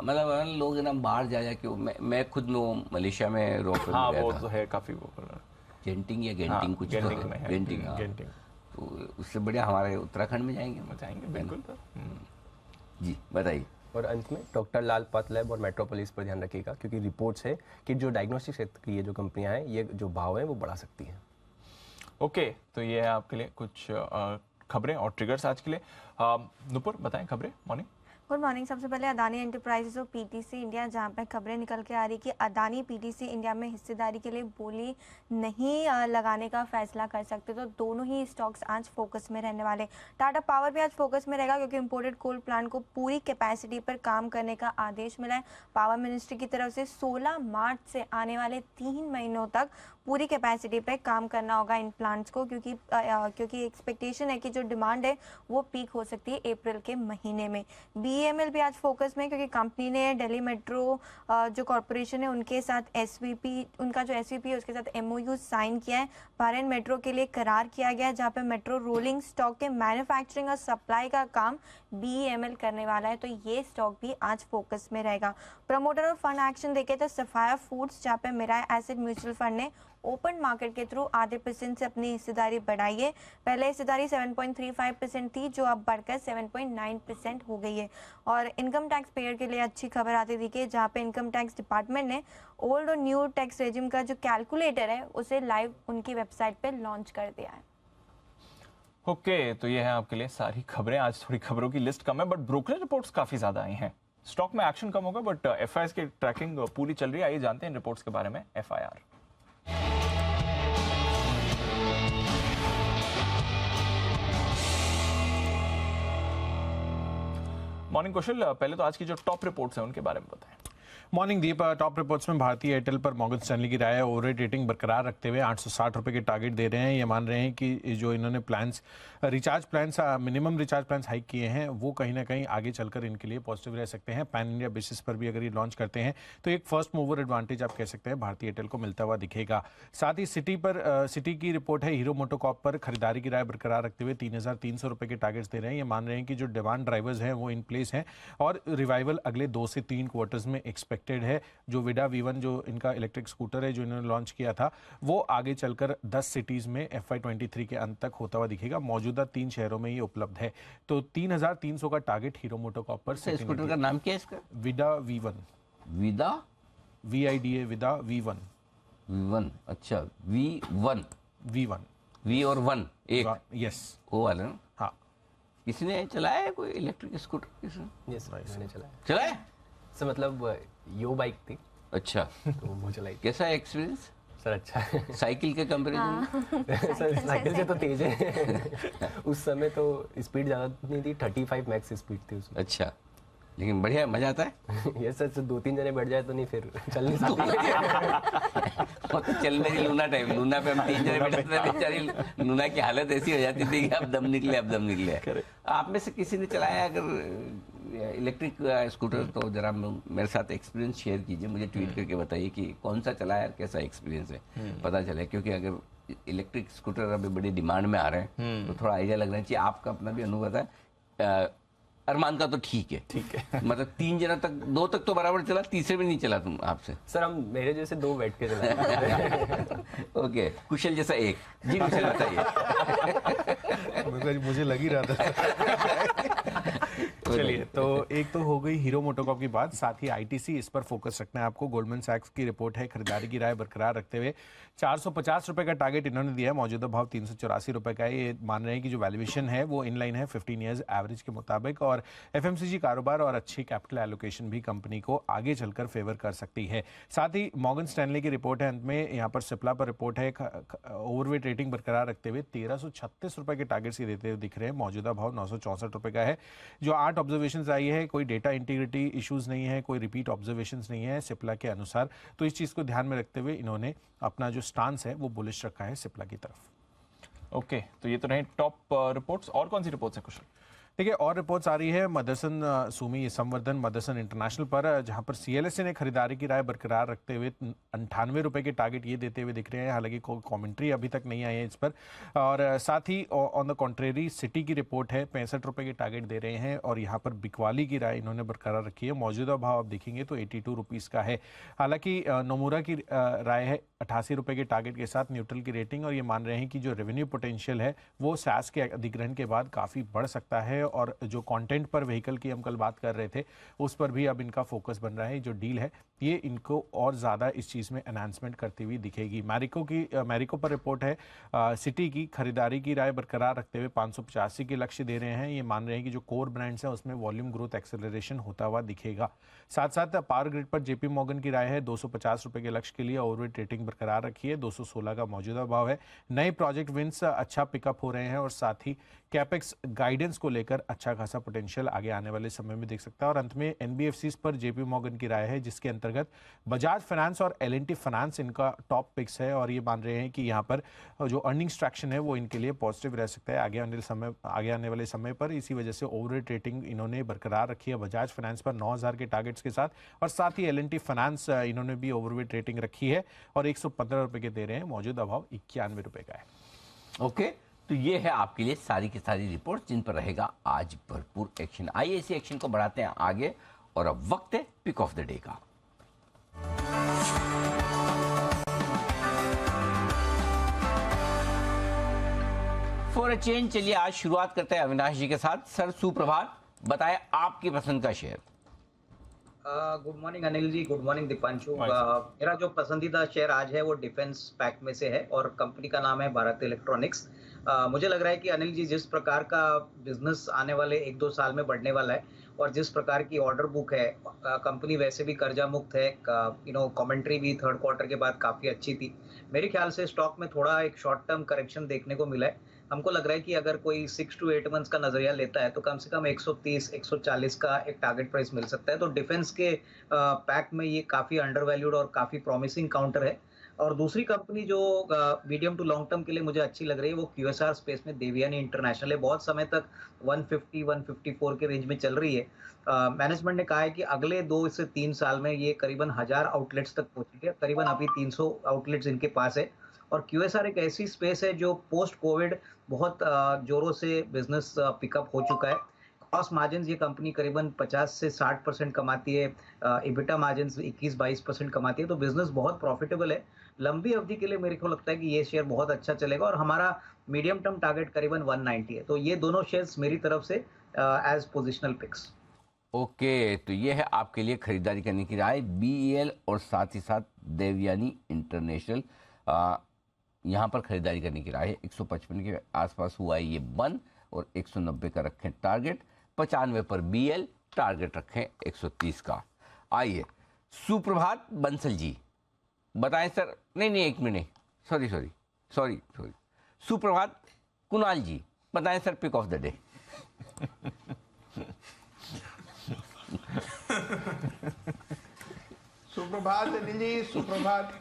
मतलब लोग ना बाहर जा के, मैं खुद मलेशिया में रोप हाँ, वो तो है काफी वो गेंटिंग या गेंटिंग कुछ तो है, गेंटिंग। तो उससे बढ़िया हमारे उत्तराखंड में जाएंगे बिल्कुल। जी बताइए। और अंत में डॉक्टर लाल पाथ लैब और मेट्रोपोलिस पर ध्यान रखिएगा क्योंकि रिपोर्ट्स है कि जो डायग्नोस्टिक क्षेत्र की ये जो कंपनियां हैं ये जो भाव है वो बढ़ा सकती हैं। ओके, तो ये है आपके लिए कुछ खबरें और ट्रिगर्स आज के लिए। नुपुर बताएं खबरें। मॉर्निंग। Good morning. सबसे पहले अडानी एंटरप्राइजेज और पीटीसी इंडिया, जहां पर खबरें निकल के आ रही कि अडानी पीटीसी इंडिया में हिस्सेदारी के लिए बोली नहीं लगाने का फैसला कर सकते, तो दोनों ही स्टॉक्स आज फोकस में रहने वाले। टाटा पावर भी आज फोकस में रहेगा क्योंकि इंपोर्टेड कोल प्लांट को पूरी कैपेसिटी पर काम करने का आदेश मिला है पावर मिनिस्ट्री की तरफ से। 16 मार्च से आने वाले 3 महीनों तक पूरी कैपेसिटी पे काम करना होगा इन प्लांट्स को क्योंकि एक्सपेक्टेशन है कि जो डिमांड है वो पीक हो सकती है अप्रैल के महीने में। BEML भी आज फोकस में, क्योंकि कंपनी ने दिल्ली मेट्रो जो कॉरपोरेशन है उनके साथ SVP, उनका जो SVP है उसके साथ MOU साइन किया है। भारत मेट्रो के लिए करार किया गया है, जहाँ पे मेट्रो रोलिंग स्टॉक के मैन्युफैक्चरिंग और सप्लाई का काम BEML करने वाला है, तो ये स्टॉक भी आज फोकस में रहेगा। प्रमोटर और फंड एक्शन देखे तो सफाया फूड्स, जहाँ पे मिराय एसेट म्यूचुअल फंड ने ओपन मार्केट के थ्रू आधे % से अपनी हिस्सेदारी बढ़ाई है। पहले हिस्सेदारी 7.35% थी, जो अब बढ़कर 7.9% हो गई है। और इनकम टैक्स पेयर के लिए अच्छी खबर आती दिखी है, जहाँ पे इनकम टैक्स डिपार्टमेंट ने ओल्ड और न्यू टैक्स रेजिम का जो कैलकुलेटर है उसे लाइव उनकी वेबसाइट पे लॉन्च कर दिया है। ओके, तो ये है आपके लिए सारी खबरें। आज थोड़ी खबरों की लिस्ट कम है, बट ब्रोकरेज रिपोर्ट्स काफी ज्यादा आई हैं। स्टॉक में एक्शन कम होगा, बट FIs की ट्रैकिंग पूरी चल रही है। आइए जानते हैं रिपोर्ट्स के बारे में। FIR मॉर्निंग कौशल, पहले तो आज की जो टॉप रिपोर्ट्स हैं उनके बारे में बताएं। मॉर्निंग दीप, टॉप रिपोर्ट्स में भारतीय एयरटेल पर मॉर्गन स्टैनली की राय है ओवर रेटिंग बरकरार रखते हुए 860 रुपए के टारगेट दे रहे हैं। ये मान रहे हैं कि जो इन्होंने recharge plans minimum recharge plans hike किए हैं वो कहीं ना कहीं आगे चलकर इनके लिए पॉजिटिव रह सकते हैं। पैन इंडिया बेसिस पर भी अगर ये लॉन्च करते हैं तो एक फर्स्ट मूवर एडवांटेज आप कह सकते हैं भारतीय एयरटेल को मिलता हुआ दिखेगा। साथ ही सिटी की रिपोर्ट है, हीरो मोटोकॉर्प पर खरीदारी की राय बरकरार रखते हुए 3300 रुपए के टारगेट्स दे रहे हैं। ये मान रहे हैं कि जो डिमांड ड्राइवर्स हैं वो इन प्लेस हैं और रिवाइवल अगले 2 से 3 क्वार्टर्स में एक्सपेक्टेड है। जो विडा V1 जो इनका इलेक्ट्रिक स्कूटर है जो इन्होंने लॉन्च किया था वो आगे चलकर 10 सिटीज में FY23 के अंत तक होता हुआ दिखेगा। मौजूदा 3 शहरों में ये उपलब्ध है। तो 3300 का टारगेट हीरो मोटोकॉर्प पर। स्कूटर का नाम क्या है इसका? विडा V1। विदा VIDA विदा V1। V1, अच्छा V1 V और 1 एक यस वो वाला ना। हाँ, किसने चलाया है कोई इलेक्ट्रिक स्कूटर? किसने यस मैंने चलाया? सर मतलब यो बाइक थी अच्छा, तो वो चलाई। कैसा है एक्सपीरियंस सर अच्छा है। साइकिल के कंपैरिजन? सर साइकिल से तो तेज है। उस समय तो स्पीड ज़्यादा नहीं थी, 35 मैक्स स्पीड थी उसमें। अच्छा, लेकिन बढ़िया मजा आता है। ये सर 2-3 जने बैठ जाए तो नहीं फिर चल नहीं सकते। वो तो चल मेरी लूना टाइम, लूना पे हम 3 जने बैठे थे, बेचारी लूना की हालत ऐसी हो जाती थी कि अब दम निकले। आप में से किसी ने चलाया अगर इलेक्ट्रिक स्कूटर तो जरा मेरे साथ एक्सपीरियंस शेयर कीजिए, मुझे ट्वीट करके बताइए कि कौन सा चलाया, कैसा एक्सपीरियंस है, पता चले। क्योंकि अगर इलेक्ट्रिक स्कूटर अभी बड़ी डिमांड में आ रहे हैं तो थोड़ा आइडिया लगना चाहिए। आपका अपना भी अनुभव है। अरमान का तो ठीक है मतलब 3 जना तक, 2 तक तो बराबर चला, तीसरे में नहीं चला तुम आपसे? सर हम मेरे जैसे 2 बैठ के चलाए। ओके, कुशल जैसा 1। जी कुशल बताइए। मुझे लग ही रहा था। चलिए, तो एक तो हो गई हीरो मोटोकॉर्प की बात। साथ ही ITC, इस पर फोकस रखना है आपको। गोल्डमैन सैक्स की रिपोर्ट है, खरीदारी की राय बरकरार रखते हुए 450 रुपए का टारगेट इन्होंने दिया है। मौजूदा भाव 384 रुपए का है। ये मान रहे हैं कि जो वैल्यूएशन है वो इन लाइन है 15 ईयर्स एवरेज के मुताबिक। और FMCG कारोबार और अच्छी कैपिटल एलोकेशन भी कंपनी को आगे चलकर फेवर कर सकती है। साथ ही मॉर्गन स्टैनली की रिपोर्ट है अंत में। यहाँ पर सिप्ला पर रिपोर्ट है, ओवरवेट रेटिंग बरकरार रखते हुए 1336 रुपए के टारगेट से देते हुए दिख रहे हैं। मौजूदा भाव 964 रुपए का है। जो 8 ऑब्जर्वेशंस आई है, कोई डेटा इंटीग्रिटी इश्यूज नहीं है, कोई रिपीट ऑब्जर्वेशंस नहीं है सिप्ला के अनुसार। तो इस चीज़ को ध्यान में रखते हुए इन्होंने अपना जो स्टांस है वो बुलिश रखा है सिप्ला की तरफ। ओके, तो ये तो रहे टॉप रिपोर्ट्स। और कौन सी रिपोर्ट्स है कुशल? देखिए, और रिपोर्ट्स आ रही है मदरसन सुमी संवर्धन मदरसन इंटरनेशनल पर, जहां पर CLSA ने खरीदारी की राय बरकरार रखते हुए 98 रुपए के टारगेट ये देते हुए दिख रहे हैं। हालांकि कोई कमेंट्री अभी तक नहीं आई है इस पर। और साथ ही ऑन द कॉन्ट्रेरी सिटी की रिपोर्ट है, 65 रुपए के टारगेट दे रहे हैं और यहाँ पर बिकवाली की राय इन्होंने बरकरार रखी है। मौजूदा भाव आप देखेंगे तो 82 रुपीज़ का है। हालांकि नोमुरा की राय है 88 रुपए के टारगेट के साथ न्यूट्रल की रेटिंग। और ये मान रहे हैं कि जो रेवेन्यू पोटेंशियल है वो SAS के अधिग्रहण के बाद काफ़ी बढ़ सकता है। और जो कंटेंट पर व्हीकल की हम कल बात कर रहे थे उस पर भी अब इनका फोकस बन रहा है। जो डील है ये इनको और ज़्यादा इस चीज़ में एनहांसमेंट करती हुई दिखेगी। मैरिको पर रिपोर्ट है, सिटी की खरीदारी की राय बरकरार रखते हुए 585 के लक्ष्य दे रहे हैं। ये मान रहे हैं कि जो कोर ब्रांड्स हैं उसमें वॉल्यूम ग्रोथ एक्सेलरेशन होता हुआ दिखेगा। साथ साथ पावर ग्रिड पर JP मॉर्गन की राय है 250 रुपए के लक्ष्य के लिए ओवरवेट रेटिंग बरकरार रखी है। 216 का मौजूदा भाव है। नए प्रोजेक्ट विंस अच्छा पिकअप हो रहे हैं और साथ ही कैपेक्स गाइडेंस को लेकर लेकर अच्छा खासा पोटेंशियल आगे आने वाले समय में देख सकता है। और अंत में एनबीएफसीज पर जेपी मॉर्गन की राय है, जिसके अंतर्गत बजाज फाइनेंस और एल&टी फाइनेंस इनका टॉप पिक्स है और ये मान रहे हैं कि यहाँ पर जो अर्निंग्स ट्रैक्शन है वो इनके लिए पॉजिटिव रह सकता है आगे आने वाले समय पर। इसी वजह से ओवरवेट रेटिंग इन्होंने बरकरार रखी है बजाज फाइनेंस पर 9000 के टारगेट्स के साथ, और साथ ही एल&टी फाइनेंस इन्होंने भी ओवरवेट रेटिंग रखी है और 115 रुपए के दे रहे हैं, मौजूदा भाव 91 रुपए का है। ओके, तो ये है आपके लिए सारी की सारी रिपोर्ट जिन पर रहेगा आज भरपूर एक्शन। आइए इसी एक्शन को बढ़ाते हैं आगे, और अब वक्त है पिक ऑफ द डे का। फॉर अ चेंज चलिए आज शुरुआत करते हैं अविनाश जी के साथ। सर सुप्रभात, बताएं आपकी पसंद का share. Good morning Anil ji, good morning Deepanshu. मेरा जो पसंदीदा शेयर आज है वो डिफेंस पैक में से है और कंपनी का नाम है भारत इलेक्ट्रॉनिक्स। मुझे लग रहा है कि अनिल जी जिस प्रकार का बिजनेस आने वाले 1-2 साल में बढ़ने वाला है और जिस प्रकार की ऑर्डर बुक है, कंपनी वैसे भी कर्जा मुक्त है, कमेंट्री भी थर्ड क्वार्टर के बाद काफ़ी अच्छी थी। मेरे ख्याल से स्टॉक में थोड़ा एक शॉर्ट टर्म करेक्शन देखने को मिला है। हमको लग रहा है कि अगर कोई 6 to 8 मंथ्स का नजरिया लेता है तो कम से कम 130-140 का एक टारगेट प्राइस मिल सकता है। तो डिफेंस के पैक में ये काफ़ी अंडर वैल्यूड और काफ़ी प्रॉमिसिंग काउंटर है। और दूसरी कंपनी जो मीडियम टू लॉन्ग टर्म के लिए मुझे अच्छी लग रही है वो QSR स्पेस में देवयानी इंटरनेशनल है। बहुत समय तक 150-154 के रेंज में चल रही है। मैनेजमेंट ने कहा है कि अगले 2 से 3 साल में ये करीबन 1000 आउटलेट्स तक पहुंचेंगे। करीबन अभी 300 आउटलेट्स इनके पास है। और QSR एक ऐसी स्पेस है जो पोस्ट कोविड बहुत जोरों से बिजनेस पिकअप हो चुका है। कॉस्ट मार्जिन ये कंपनी करीबन 50 से 60% कमाती है, इबिटा मार्जिन 21-22% कमाती है। तो बिजनेस बहुत प्रॉफिटेबल है। लंबी अवधि के लिए मेरे को लगता है कि ये शेयर बहुत अच्छा चलेगा और हमारा मीडियम टर्म टारगेट करीबन 190 है। तो ये दोनों शेयर्स मेरी तरफ से एज पोजिशनल पिक्स। ओके, तो ये है आपके लिए खरीदारी करने की राय, BEL और साथ ही साथ देवयानी इंटरनेशनल। यहाँ पर खरीदारी करने की राय है। 155 के आसपास हुआ है ये बंद और 190 का रखें टारगेट। 95 पर BL, टारगेट रखें 130 का। आइए सुप्रभात बंसल जी, बताएं सर। नहीं 1 मिनट, सॉरी। सुप्रभात कुणाल जी, बताएं sir pick of the day. सुप्रभात अनिल जी, सुप्रभात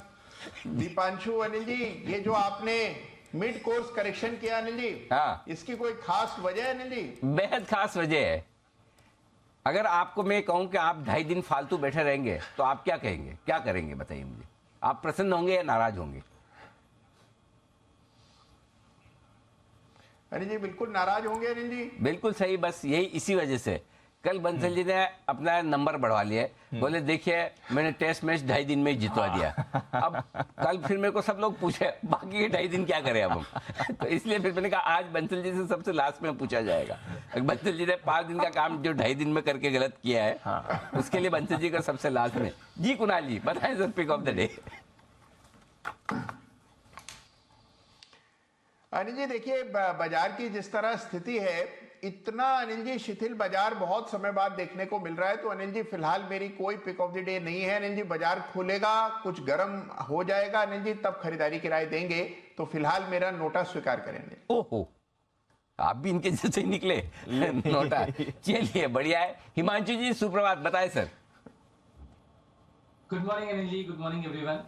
दीपांशु। अनिल जी, ये जो आपने मिड कोर्स करेक्शन किया अनिल जी, हाँ, इसकी कोई खास वजह है अनिल जी? बेहद खास वजह है। अगर आपको मैं कहूं कि आप 2.5 दिन फालतू बैठे रहेंगे तो आप क्या कहेंगे, क्या करेंगे, बताइए मुझे। आप प्रसन्न होंगे या नाराज होंगे? अनिल जी बिल्कुल नाराज होंगे अनिल जी। बिल्कुल सही, बस यही इसी वजह से कल बंसल जी ने अपना नंबर बढ़वा लिया। बोले देखिए मैंने टेस्ट मैच 2.5 दिन में ही जितवा दिया। अब कल फिर मेरे को सब लोग पूछे बाकी के 2.5 दिन क्या करें अब हम। तो इसलिए फिर मैंने कहा आज बंसल जी से सबसे लास्ट में पूछा जाएगा। बंसल जी ने 5 दिन का काम जो 2.5 दिन में करके गलत किया है, उसके लिए बंसल जी का सबसे लास्ट में। जी कुणाल जी, बताएं sir pick of the day. Anil ji देखिए, बाजार की जिस तरह स्थिति है, इतना अनिल जी शिथिल बाजार बहुत समय बाद देखने को मिल रहा है। तो अनिल जी फिलहाल मेरी कोई पिक ऑफ द डे नहीं है। अनिल जी बाजार खुलेगा, कुछ गर्म हो जाएगा अनिल जी, तब खरीदारी की राय देंगे। तो फिलहाल मेरा नोटा स्वीकार करेंगे। ओहो, आप भी इनके जैसे निकले नोटा। चलिए बढ़िया है। हिमांशु जी सुप्रभात, बताए sir. Good morning Anil ji, good morning everyone.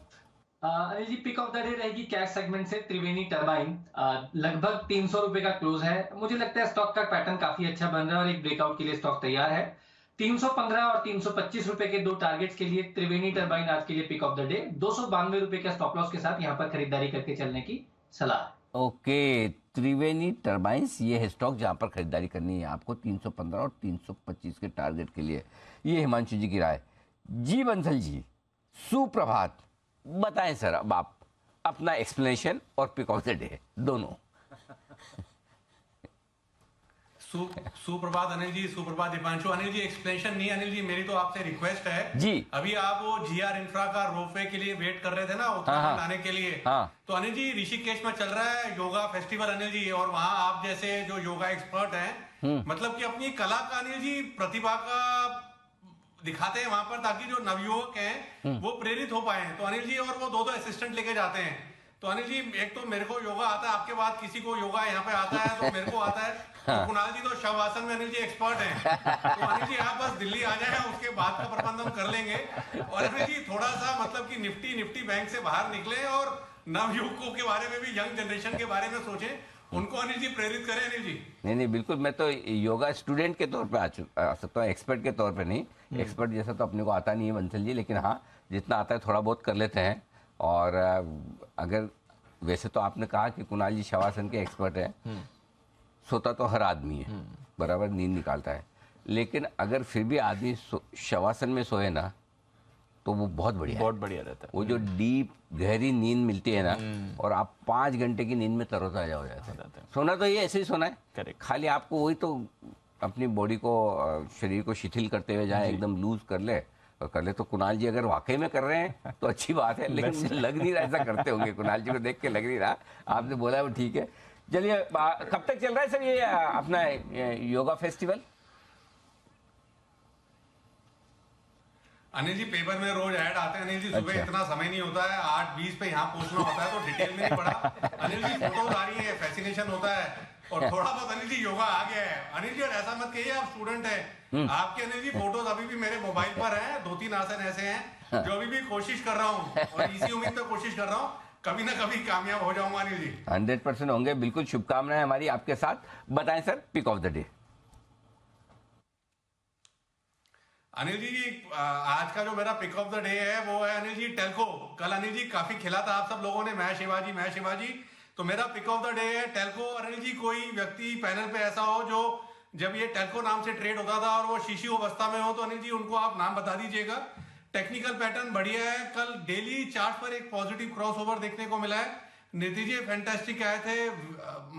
Anil ji pick of the day रहेगी कैश सेगमेंट से त्रिवेणी टरबाइन। लगभग 300 रुपए का क्लोज है। मुझे लगता है स्टॉक का पैटर्न काफी अच्छा बन रहा है और एक ब्रेकआउट के लिए स्टॉक तैयार है। 315 और 325 रुपए के 2 टारगेट्स के लिए त्रिवेणी टरबाइन आज के लिए पिक ऑफ द डे। 292 रुपए का स्टॉप लॉस के साथ यहाँ पर खरीदारी करके चलने की सलाह। ओके, त्रिवेणी टरबाइंस ये है स्टॉक जहां पर खरीदारी करनी है आपको 315 और 325 के टारगेट के लिए। ये हिमांशु जी की राय। जी बंसल जी सुप्रभात, बताएं सर अब आप अपना एक्सप्लेनेशन और पिक ऑफ द डे दोनों। सुप्रभात अनिल जी, सुप्रभात दीपांशु। अनिल जी एक्सप्लेनेशन नहीं, अनिल जी मेरी तो आपसे रिक्वेस्ट है जी। अभी आप वो GR इंफ्रा का रोपवे के लिए वेट कर रहे थे ना, उत्तराखंड आने के लिए। तो अनिल जी ऋषिकेश में चल रहा है योगा फेस्टिवल अनिल जी, और वहाँ आप जैसे जो योगा एक्सपर्ट हैं, मतलब कि अपनी कला का अनिल जी प्रतिभा का दिखाते हैं वहां पर, ताकि जो नवयुवक हैं वो प्रेरित हो पाए। तो अनिल जी और वो 2 असिस्टेंट लेके जाते हैं। तो अनिल जी एक तो मेरे को योगा आता है, आपके बाद किसी को योगा यहाँ पे आता है, तो मेरे को आता है। और कुणाल जी तो शवासन में अनिल जी एक्सपर्ट हैं। तो अनिल जी आप बस दिल्ली आ जाए, उसके बाद का प्रबंध हम कर लेंगे। और अनिल जी थोड़ा सा मतलब कि निफ्टी बैंक से बाहर निकले और नवयुवकों के बारे में भी, यंग जनरेशन के बारे में सोचें, उनको अनिल जी प्रेरित करें। अनिल जी नहीं बिल्कुल, मैं तो योगा स्टूडेंट के तौर पे आ सकता हूँ, एक्सपर्ट के तौर पे नहीं। एक्सपर्ट जैसा तो अपने को आता नहीं है बंसल जी, लेकिन हाँ जितना आता है थोड़ा बहुत कर लेते हैं। और अगर वैसे तो आपने कहा कि कुणाल जी शवासन के एक्सपर्ट हैं, सोता तो हर आदमी है, बराबर नींद निकालता है, लेकिन अगर फिर भी आदमी शवासन में सोए ना तो वो बहुत बढ़िया रहता है। वो जो डीप गहरी नींद मिलती है ना, और आप 5 घंटे की नींद में तरोताजा हो जाते हैं। सोना तो ये ऐसे ही सोना है, करेक्ट। खाली आपको वही तो अपनी बॉडी को, शरीर को शिथिल करते हुए जाए, एकदम लूज कर ले और कर ले। तो कुणाल जी अगर वाकई में कर रहे हैं तो अच्छी बात है, लेकिन मुझे लग नहीं रहा ऐसा करते होंगे। कुणाल जी को देख के लग नहीं रहा, आपने बोला वो ठीक है। चलिए, कब तक चल रहा है सर ये अपना योगा फेस्टिवल? अनिल जी पेपर में रोज ऐड आते हैं। अनिल जी सुबह इतना समय नहीं होता है, 8:20 पे यहाँ पहुंचना होता है, तो डिटेल में नहीं पढ़ा। अनिल जी फोटोज आ रही है, फैसिनेशन होता है, और थोड़ा बहुत अनिल जी योगा आ गया है। अनिल जी और ऐसा मत कहिए आप स्टूडेंट हैं, आपके अनिल जी फोटोज अभी भी मेरे मोबाइल पर हैं। 2-3 आसन ऐसे हैं जो अभी भी कोशिश कर रहा हूँ, और इसी उम्मीद पे कोशिश कर रहा हूँ कभी ना कभी कामयाब हो जाऊंगा। अनिल जी 100% होंगे, बिल्कुल शुभकामनाएं हमारी आपके साथ। बताएं sir pick of the day. Anil ji आज का जो मेरा पिक ऑफ द डे है वो है अनिल जी टेल्को। कल अनिल जी काफी खिला था आप सब लोगों ने, मैं शिवाजी। तो मेरा पिक ऑफ द डे है टेल्को। अनिल जी कोई व्यक्ति पैनल पे ऐसा हो जो जब ये टेल्को नाम से ट्रेड होता था और वो शीशी अवस्था में हो, तो अनिल जी उनको आप नाम बता दीजिएगा। टेक्निकल पैटर्न बढ़िया है। कल डेली चार्ट पर एक पॉजिटिव क्रॉसओवर देखने को मिला है। नतीजे फैंटास्टिक आए थे।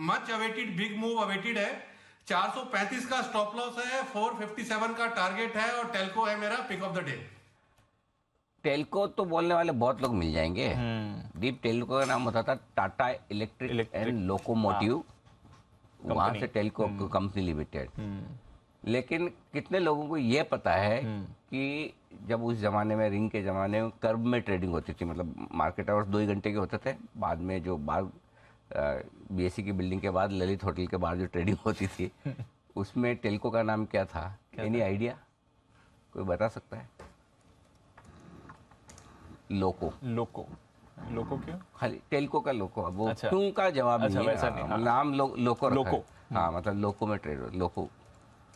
Much awaited big move awaited है। 435 का स्टॉप लॉस है, 457 का टारगेट है, और टेल्को है मेरा pick of the day. Telco तो बोलने वाले बहुत लोग मिल जाएंगे। डीप टेल्को का नाम होता था टाटा इलेक्ट्रिक एंड लोकोमोटिव, वहां से टेल्को कंपनी लिमिटेड। लेकिन कितने लोगों को यह पता है कि जब उस जमाने में, रिंग के जमाने में, कर्व में ट्रेडिंग होती थी, मतलब मार्केट आवर्स 2 ही घंटे के होते थे। बाद में जो बीएससी की बिल्डिंग के बाद ललित होटल के बाहर जो ट्रेडिंग होती थी, उसमें टेल्को का नाम क्या था? Any idea? कोई बता सकता है? लोको क्यों? खाली टेल्को का लोको, वो क्यों का जवाब नहीं है। नाम लोको रखा है। हाँ, मतलब लोको में ट्रेड, लोको।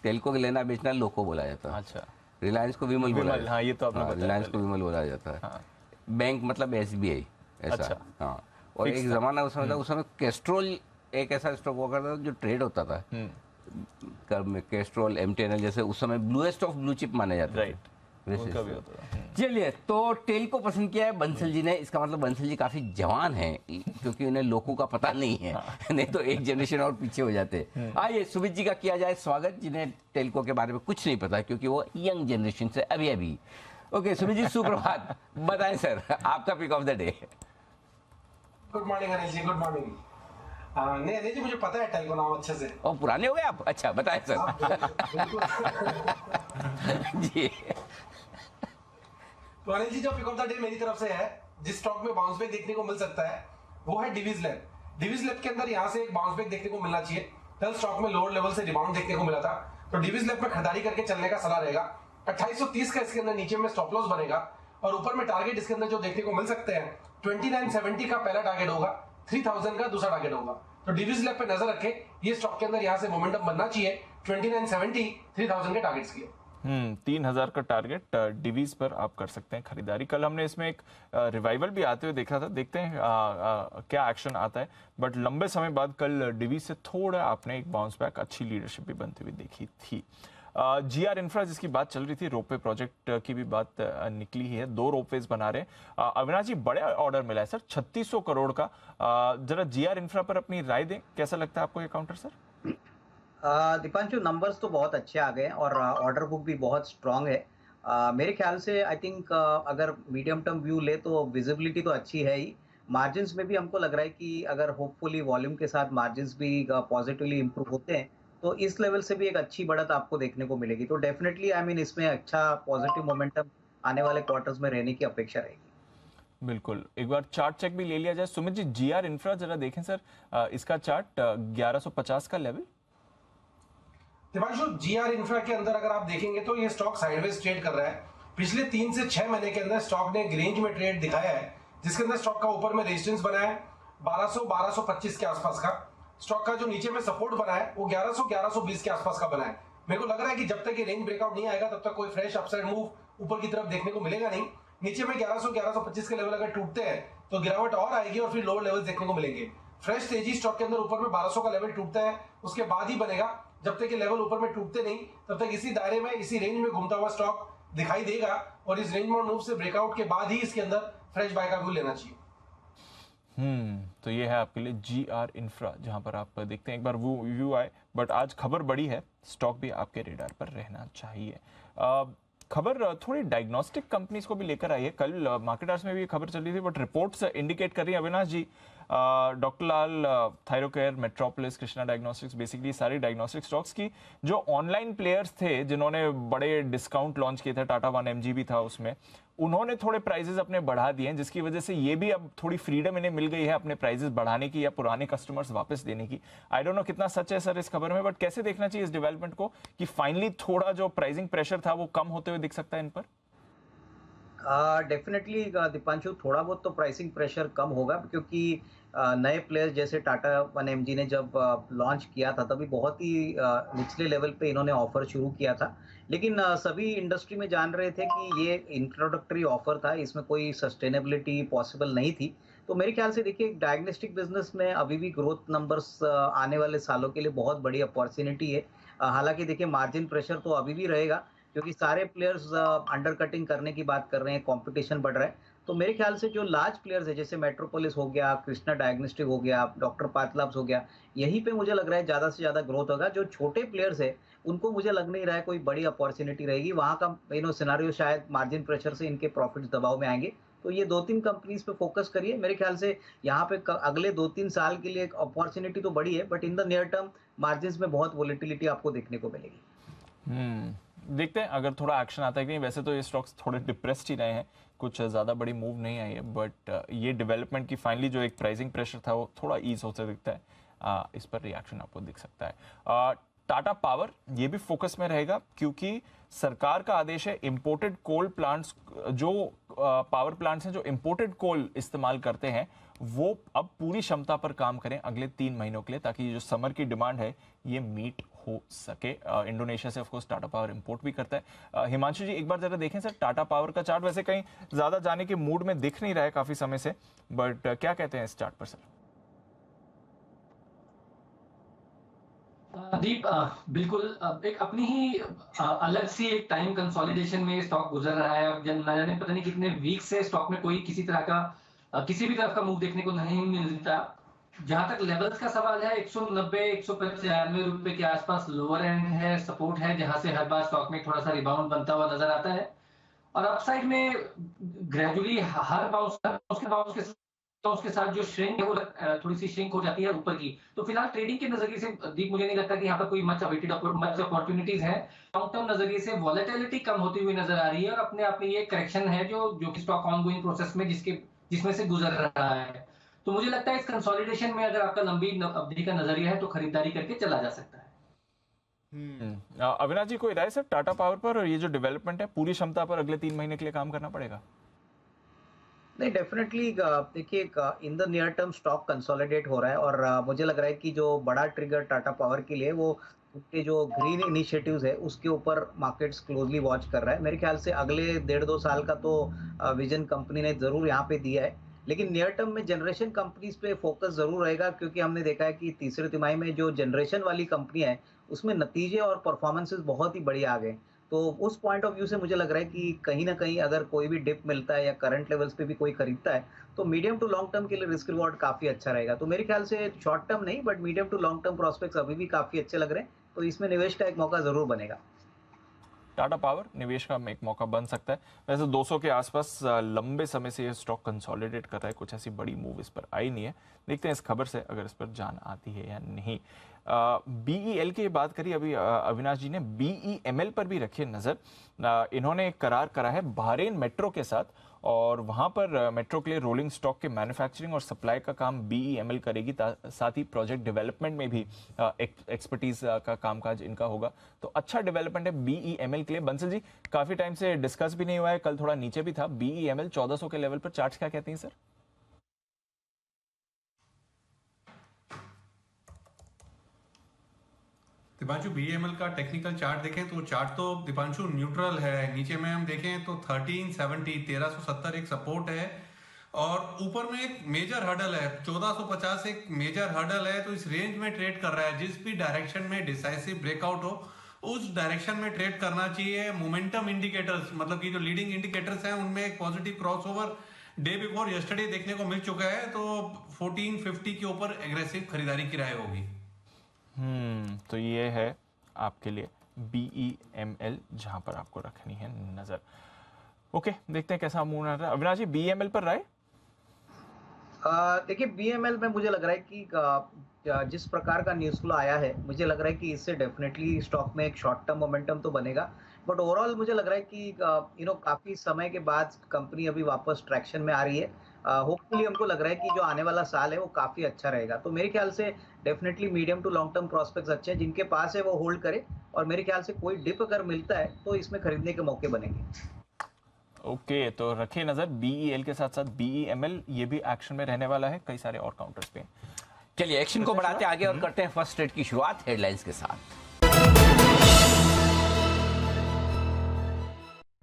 टेल्को के लेना बेचना लोको बोला जाता है। अच्छा। रिलायंस को विमल बोला जाता है। हाँ, ये तो आपने बताया। रिलायंस को विमल बोला जाता है। बैंक मतलब SBI ऐसा। हाँ, और एक जमाना उसमें कैस्ट्रोल एक ऐसा स्टॉक हुआ करता था जो ट्रेड होता था कर्व में। कैस्ट्रोल, MTNL जैसे उस समय ब्लूएस्ट ऑफ ब्लू चिप माने जाते थे। चलिए, तो टेल्को पसंद किया है बंसल जी ने। इसका मतलब बंसल जी काफी जवान हैं, क्योंकि उन्हें लोको का पता नहीं है। नहीं तो एक जनरेशन और पीछे हो जाते। आइए सुमित जी का किया जाए स्वागत, जिन्हें टेल्को के बारे में कुछ नहीं पता, क्योंकि वो यंग जनरेशन से अभी। ओके सुमित जी, सुप्रभात। बताएं सर आपका pick of the day. Good morning Anil ji, good morning. नहीं अनिल जी, मुझे पता है टेल्को नाम अच्छे से। और पुराने हो गए आप? अच्छा, बताएं सर। जी तो अनिल जी, जो पिक ऑफ द डे मेरी तरफ से है, जिस स्टॉक में बाउंस बैक देखने को मिल सकता है, वो है डिवीज लैब। डिवीज लैब के अंदर यहाँ से एक बाउंस बैक देखने को मिलना चाहिए। कल स्टॉक में लोअर लेवल से रिबाउंड देखने को मिला था, तो डिवीज लैब में खरीदारी करके चलने का सलाह रहेगा। 2830 का इसके अंदर नीचे में स्टॉप लॉस बनेगा, और ऊपर में टारगेट इसके अंदर जो देखने को मिल सकते हैं, 2970 का पहला टारगेट होगा, 3000 का दूसरा टारगेट होगा। तो डिवीज लैब पे नजर रखें, ये स्टॉक के अंदर यहाँ से मोमेंटम बनना चाहिए। 2970, 3000 के टारगेट्स किए। 3000 का टारगेट डिवीज पर आप कर सकते हैं खरीदारी। कल हमने इसमें एक रिवाइवल भी आते हुए देखा था, देखते हैं क्या एक्शन आता है। बट लंबे समय बाद कल डिवीज से थोड़ा आपने एक बाउंस बैक, अच्छी लीडरशिप भी बनती हुई देखी थी। GR इंफ्रा जिसकी बात चल रही थी, रोपवे प्रोजेक्ट की भी बात निकली है। 2 रोपवेज बना रहे हैं। अविनाश जी, बड़े ऑर्डर मिला है सर, 3600 करोड़ का। जरा GR इंफ्रा पर अपनी राय दें, कैसा लगता है आपको ये काउंटर सर? दीपांशु, नंबर्स तो बहुत अच्छे आ गए हैं और ऑर्डर बुक भी बहुत स्ट्रांग है। मेरे ख्याल से आई थिंक अगर मीडियम टर्म व्यू ले तो विजिबिलिटी तो अच्छी है ही। मार्जिन्स में भी हमको लग रहा है कि अगर होपफुली वॉल्यूम के साथ मार्जिन्स भी पॉजिटिवली इंप्रूव होते हैं, तो इस लेवल से भी एक अच्छी बढ़त आपको देखने को मिलेगी। तो डेफिनेटली आई मीन इसमें अच्छा पॉजिटिव मोमेंटम आने वाले क्वार्टर्स में रहने की अपेक्षा रहेगी। बिल्कुल, एक बार चार्ट चेक भी ले लिया जाए। सुमित जी, GR इंफ्रा जरा देखें सर, इसका चार्ट 1150 का लेवल। दिपांशु, जीआर इंफ्रा के अंदर अगर आप देखेंगे तो ये स्टॉक साइडवेज ट्रेड कर रहा है। पिछले 3 से 6 महीने के अंदर स्टॉक ने एक रेंज में ट्रेड दिखाया है, जिसके अंदर स्टॉक का ऊपर में रेजिस्टेंस बना है 1200-1225 के आसपास का। स्टॉक का जो नीचे में सपोर्ट बना है वो 1100-1120 के आसपास का बना है। मेरे को लग रहा है कि जब तक ये रेंज ब्रेकआउट नहीं आएगा तब तक कोई फ्रेश अपसाइड मूव ऊपर की तरफ देखने को मिलेगा नहीं। नीचे में 1100-1125 के लेवल अगर टूटते हैं तो गिरावट और आएगी और फिर लोअर लेवल देखने को मिलेंगे। फ्रेश तेजी स्टॉक के अंदर ऊपर में 1200 का लेवल टूटता है उसके बाद ही बनेगा। जब तक ये लेवल ऊपर में टूटते नहीं तब तक इसी दायरे में, इसी रेंज में घूमता हुआ स्टॉक दिखाई देगा और इस रेंज में मूव से ब्रेकआउट के बाद ही इसके अंदर फ्रेश बाय का व्यू लेना चाहिए। तो ये है आपके लिए जीआर इंफ्रा, जहां पर आप देखते हैं एक बार वो व्यू आए, बट आज खबर बड़ी है, स्टॉक भी आपके रेडार पर रहना चाहिए। खबर थोड़ी डायग्नोस्टिक कंपनीज को भी लेकर आई है। कल मार्केट आवर्स में भी ये खबर चल रही थी, बट रिपोर्ट्स इंडिकेट कर रही है Avinash ji, doctor Lal, Thyrocare, Metropolis, Krishna diagnostics, basically सारी डायग्नोस्टिक स्टॉक्स की जो ऑनलाइन प्लेयर्स थे जिन्होंने बड़े डिस्काउंट लॉन्च किए थे, टाटा 1mg भी था उसमें, उन्होंने थोड़े प्राइजेस अपने बढ़ा दिए हैं, जिसकी वजह से ये भी अब थोड़ी फ्रीडम इन्हें मिल गई है अपने प्राइजेस बढ़ाने की या पुराने कस्टमर्स वापस देने की। आई डोंट नो कितना सच है सर इस खबर में, बट कैसे देखना चाहिए इस डेवलपमेंट को कि फाइनली थोड़ा जो प्राइसिंग प्रेशर था वो कम होते हुए दिख सकता है इन पर? डेफिनेटली दीपांशु, थोड़ा बहुत तो प्राइसिंग प्रेशर कम होगा, क्योंकि नए प्लेयर्स जैसे टाटा 1mg ने जब लॉन्च किया था तभी बहुत ही निचले लेवल पे इन्होंने ऑफर शुरू किया था। लेकिन सभी इंडस्ट्री में जान रहे थे कि ये इंट्रोडक्टरी ऑफर था, इसमें कोई सस्टेनेबिलिटी पॉसिबल नहीं थी। तो मेरे ख्याल से देखिए, डायग्नोस्टिक बिजनेस में अभी भी ग्रोथ नंबर्स आने वाले सालों के लिए बहुत बड़ी अपॉर्चुनिटी है। हालांकि देखिए, मार्जिन प्रेशर तो अभी भी रहेगा, क्योंकि सारे प्लेयर्स अंडर कटिंग करने की बात कर रहे हैं, कंपटीशन बढ़ रहा है। तो मेरे ख्याल से जो लार्ज प्लेयर्स है, जैसे मेट्रोपोलिस हो गया, कृष्णा डायग्नोस्टिक हो गया, डॉक्टर पाथलैब्स हो गया, यहीं पे मुझे लग रहा है ज़्यादा से ज़्यादा ग्रोथ होगा। जो छोटे प्लेयर्स है उनको मुझे लग नहीं रहा है कोई बड़ी अपॉर्चुनिटी रहेगी। वहाँ का सिनारियो शायद मार्जिन प्रेशर से इनके प्रॉफिट्स दबाव में आएंगे। तो ये 2-3 कंपनीज पे फोकस करिए। मेरे ख्याल से यहाँ पे अगले 2-3 साल के लिए एक अपॉर्चुनिटी तो बड़ी है, but in the near term margin में बहुत वोलेटिलिटी आपको देखने को मिलेगी। देखते हैं अगर थोड़ा एक्शन आता है कि नहीं। वैसे तो ये स्टॉक्स थोड़े डिप्रेस्ड ही रहे हैं, कुछ ज़्यादा बड़ी मूव नहीं आई है, बट ये डेवलपमेंट की फाइनली जो एक प्राइसिंग प्रेशर था वो थोड़ा ईज होता दिखता है। इस पर रिएक्शन आपको दिख सकता है। टाटा पावर ये भी फोकस में रहेगा, क्योंकि सरकार का आदेश है इंपोर्टेड कोल प्लांट्स, जो पावर प्लांट्स हैं जो इंपोर्टेड कोल इस्तेमाल करते हैं, वो अब पूरी क्षमता पर काम करें अगले 3 महीनों के लिए, ताकि ये जो समर की डिमांड है ये मीट हो सके। इंडोनेशिया से of course Tata power import भी करता है। हिमांशु जी, एक बार जरा देखें सर टाटा पावर का चार्ट। वैसे कहीं ज्यादा जाने के मूड में दिख नहीं रहा है काफी समय से, बट क्या कहते हैं इस चार्ट पर सर? दीप, बिल्कुल एक अपनी ही अलग सी एक टाइम कंसोलिडेशन में स्टॉक गुजर रहा है। अब न जाने पता नहीं कितने वीक से स्टॉक में कोई किसी तरह का किसी भी तरफ का मूव देखने को नहीं मिलता। जहां तक लेवल्स का सवाल है, 190-195 रुपए के आसपास लोअर एंड है, सपोर्ट है, जहां से हर बार स्टॉक में थोड़ा सा रिबाउंड बनता हुआ नजर आता है। और अपसाइड में ग्रेजुअली हर बाउंस के साथ जो श्रिंक है वो थोड़ी सी श्रिंक हो जाती है ऊपर की। तो फिलहाल ट्रेडिंग के नजरिए से दीप मुझे नहीं लगता कि यहाँ पर कोई मच अपॉर्चुनिटीज है। लॉन्ग टर्म नजरिए से वॉलेटिलिटी कम होती हुई नजर आ रही है, और अपने आप में ये करेक्शन है जो कि स्टॉक ऑनगोइंग प्रोसेस में जिसमें से गुजर रहा है। तो मुझे लगता है इस कंसोलिडेशन में अगर आपका लंबी अवधि का नजरिया है तो खरीदारी करके चला जा सकता है। अविनाश जी, कोई राय सर टाटा पावर पर, और ये जो डेवलपमेंट है पूरी क्षमता पर अगले 3 महीने के लिए काम करना पड़ेगा? नहीं, डेफिनेटली देखिए, in the near term stock consolidate हो रहा है, और मुझे लग रहा है कि जो बड़ा ट्रिगर टाटा पावर के लिए वो उसके जो ग्रीन इनिशिएटिव्स है उसके ऊपर मार्केट्स क्लोजली वॉच कर रहा है। मेरे ख्याल से अगले 1.5-2 साल का तो विजन कंपनी ने जरूर यहाँ पे दिया है, लेकिन नियर टर्म में जनरेशन कंपनीज पे फोकस जरूर रहेगा, क्योंकि हमने देखा है कि तीसरे तिमाही में जो जनरेशन वाली कंपनियां हैं उसमें नतीजे और परफॉर्मेंसेस बहुत ही बढ़िया आ गए। तो उस पॉइंट ऑफ व्यू से मुझे लग रहा है कि कहीं ना कहीं अगर कोई भी डिप मिलता है या करंट लेवल्स पे भी कोई खरीदता है तो मीडियम टू लॉन्ग टर्म के लिए रिस्क रिवॉर्ड काफी अच्छा रहेगा। तो मेरे ख्याल से शॉर्ट टर्म नहीं, but medium to long term prospects अभी भी काफी अच्छे लग रहे हैं, तो इसमें निवेश का एक मौका जरूर बनेगा। टाटा पावर निवेश का एक मौका बन सकता है। वैसे 200 के आसपास लंबे समय से ये स्टॉक कंसोलिडेट कर रहा है, कुछ ऐसी बड़ी मूव इस पर आई नहीं है। देखते हैं इस खबर से अगर इस पर जान आती है या नहीं। BEL की बात करी अभी अविनाश जी ने, BEML पर भी रखिए नजर। इन्होंने एक करार करा है बहरेन मेट्रो के साथ, और वहाँ पर मेट्रो के लिए रोलिंग स्टॉक के मैन्युफैक्चरिंग और सप्लाई का काम BEML करेगी, साथ ही प्रोजेक्ट डेवलपमेंट में भी एक्सपर्टीज का कामकाज इनका होगा। तो अच्छा डेवलपमेंट है BEML के लिए। बंसल जी, काफी टाइम से डिस्कस भी नहीं हुआ है, कल थोड़ा नीचे भी था BEML 1400 के लेवल पर, चार्ट्स क्या कहते हैं सर? दीपांशु, BEML का टेक्निकल चार्ट देखें तो चार्ट तो दीपांशु न्यूट्रल है। नीचे में हम देखें तो 1370 एक सपोर्ट है और ऊपर में एक मेजर हर्डल है 1450 एक मेजर हर्डल है। तो इस रेंज में ट्रेड कर रहा है। जिस भी डायरेक्शन में डिसाइसिव ब्रेकआउट हो उस डायरेक्शन में ट्रेड करना चाहिए। मोमेंटम इंडिकेटर्स, मतलब कि जो लीडिंग इंडिकेटर्स हैं, उनमें एक positive crossover day before yesterday देखने को मिल चुका है। तो 1450 के ऊपर एग्रेसिव खरीदारी की राय होगी। तो ये है आपके लिए BEML, जहां पर आपको रखनी है नजर। ओके, देखते हैं कैसा मूव आ रहा है। अविनाश जी, BEML पर राय? देखिए, BEML में मुझे लग रहा है कि जिस प्रकार का न्यूज़ फ्लो आया है, मुझे लग रहा है कि इससे डेफिनेटली स्टॉक में एक शॉर्ट टर्म मोमेंटम तो बनेगा। बट ओवरऑल मुझे लग रहा है कि काफी समय के बाद कंपनी अभी वापस ट्रैक्शन में आ रही है। होपफुली हमको लग रहा है कि जो आने वाला साल है वो काफी अच्छा रहेगा। तो मेरे ख्याल से definitely medium to long term prospects अच्छे हैं। जिनके पास है वो होल्ड करे और मेरे ख्याल से कोई डिप अगर मिलता है तो इसमें खरीदने के मौके बनेंगे। ओके, तो रखिए नजर BEL के साथ साथ BEML, ये भी एक्शन में रहने वाला है, कई सारे और काउंटर्स पे। चलिए एक्शन को बढ़ाते आगे और करते हैं फर्स्ट ट्रेड की शुरुआत हेडलाइंस के साथ।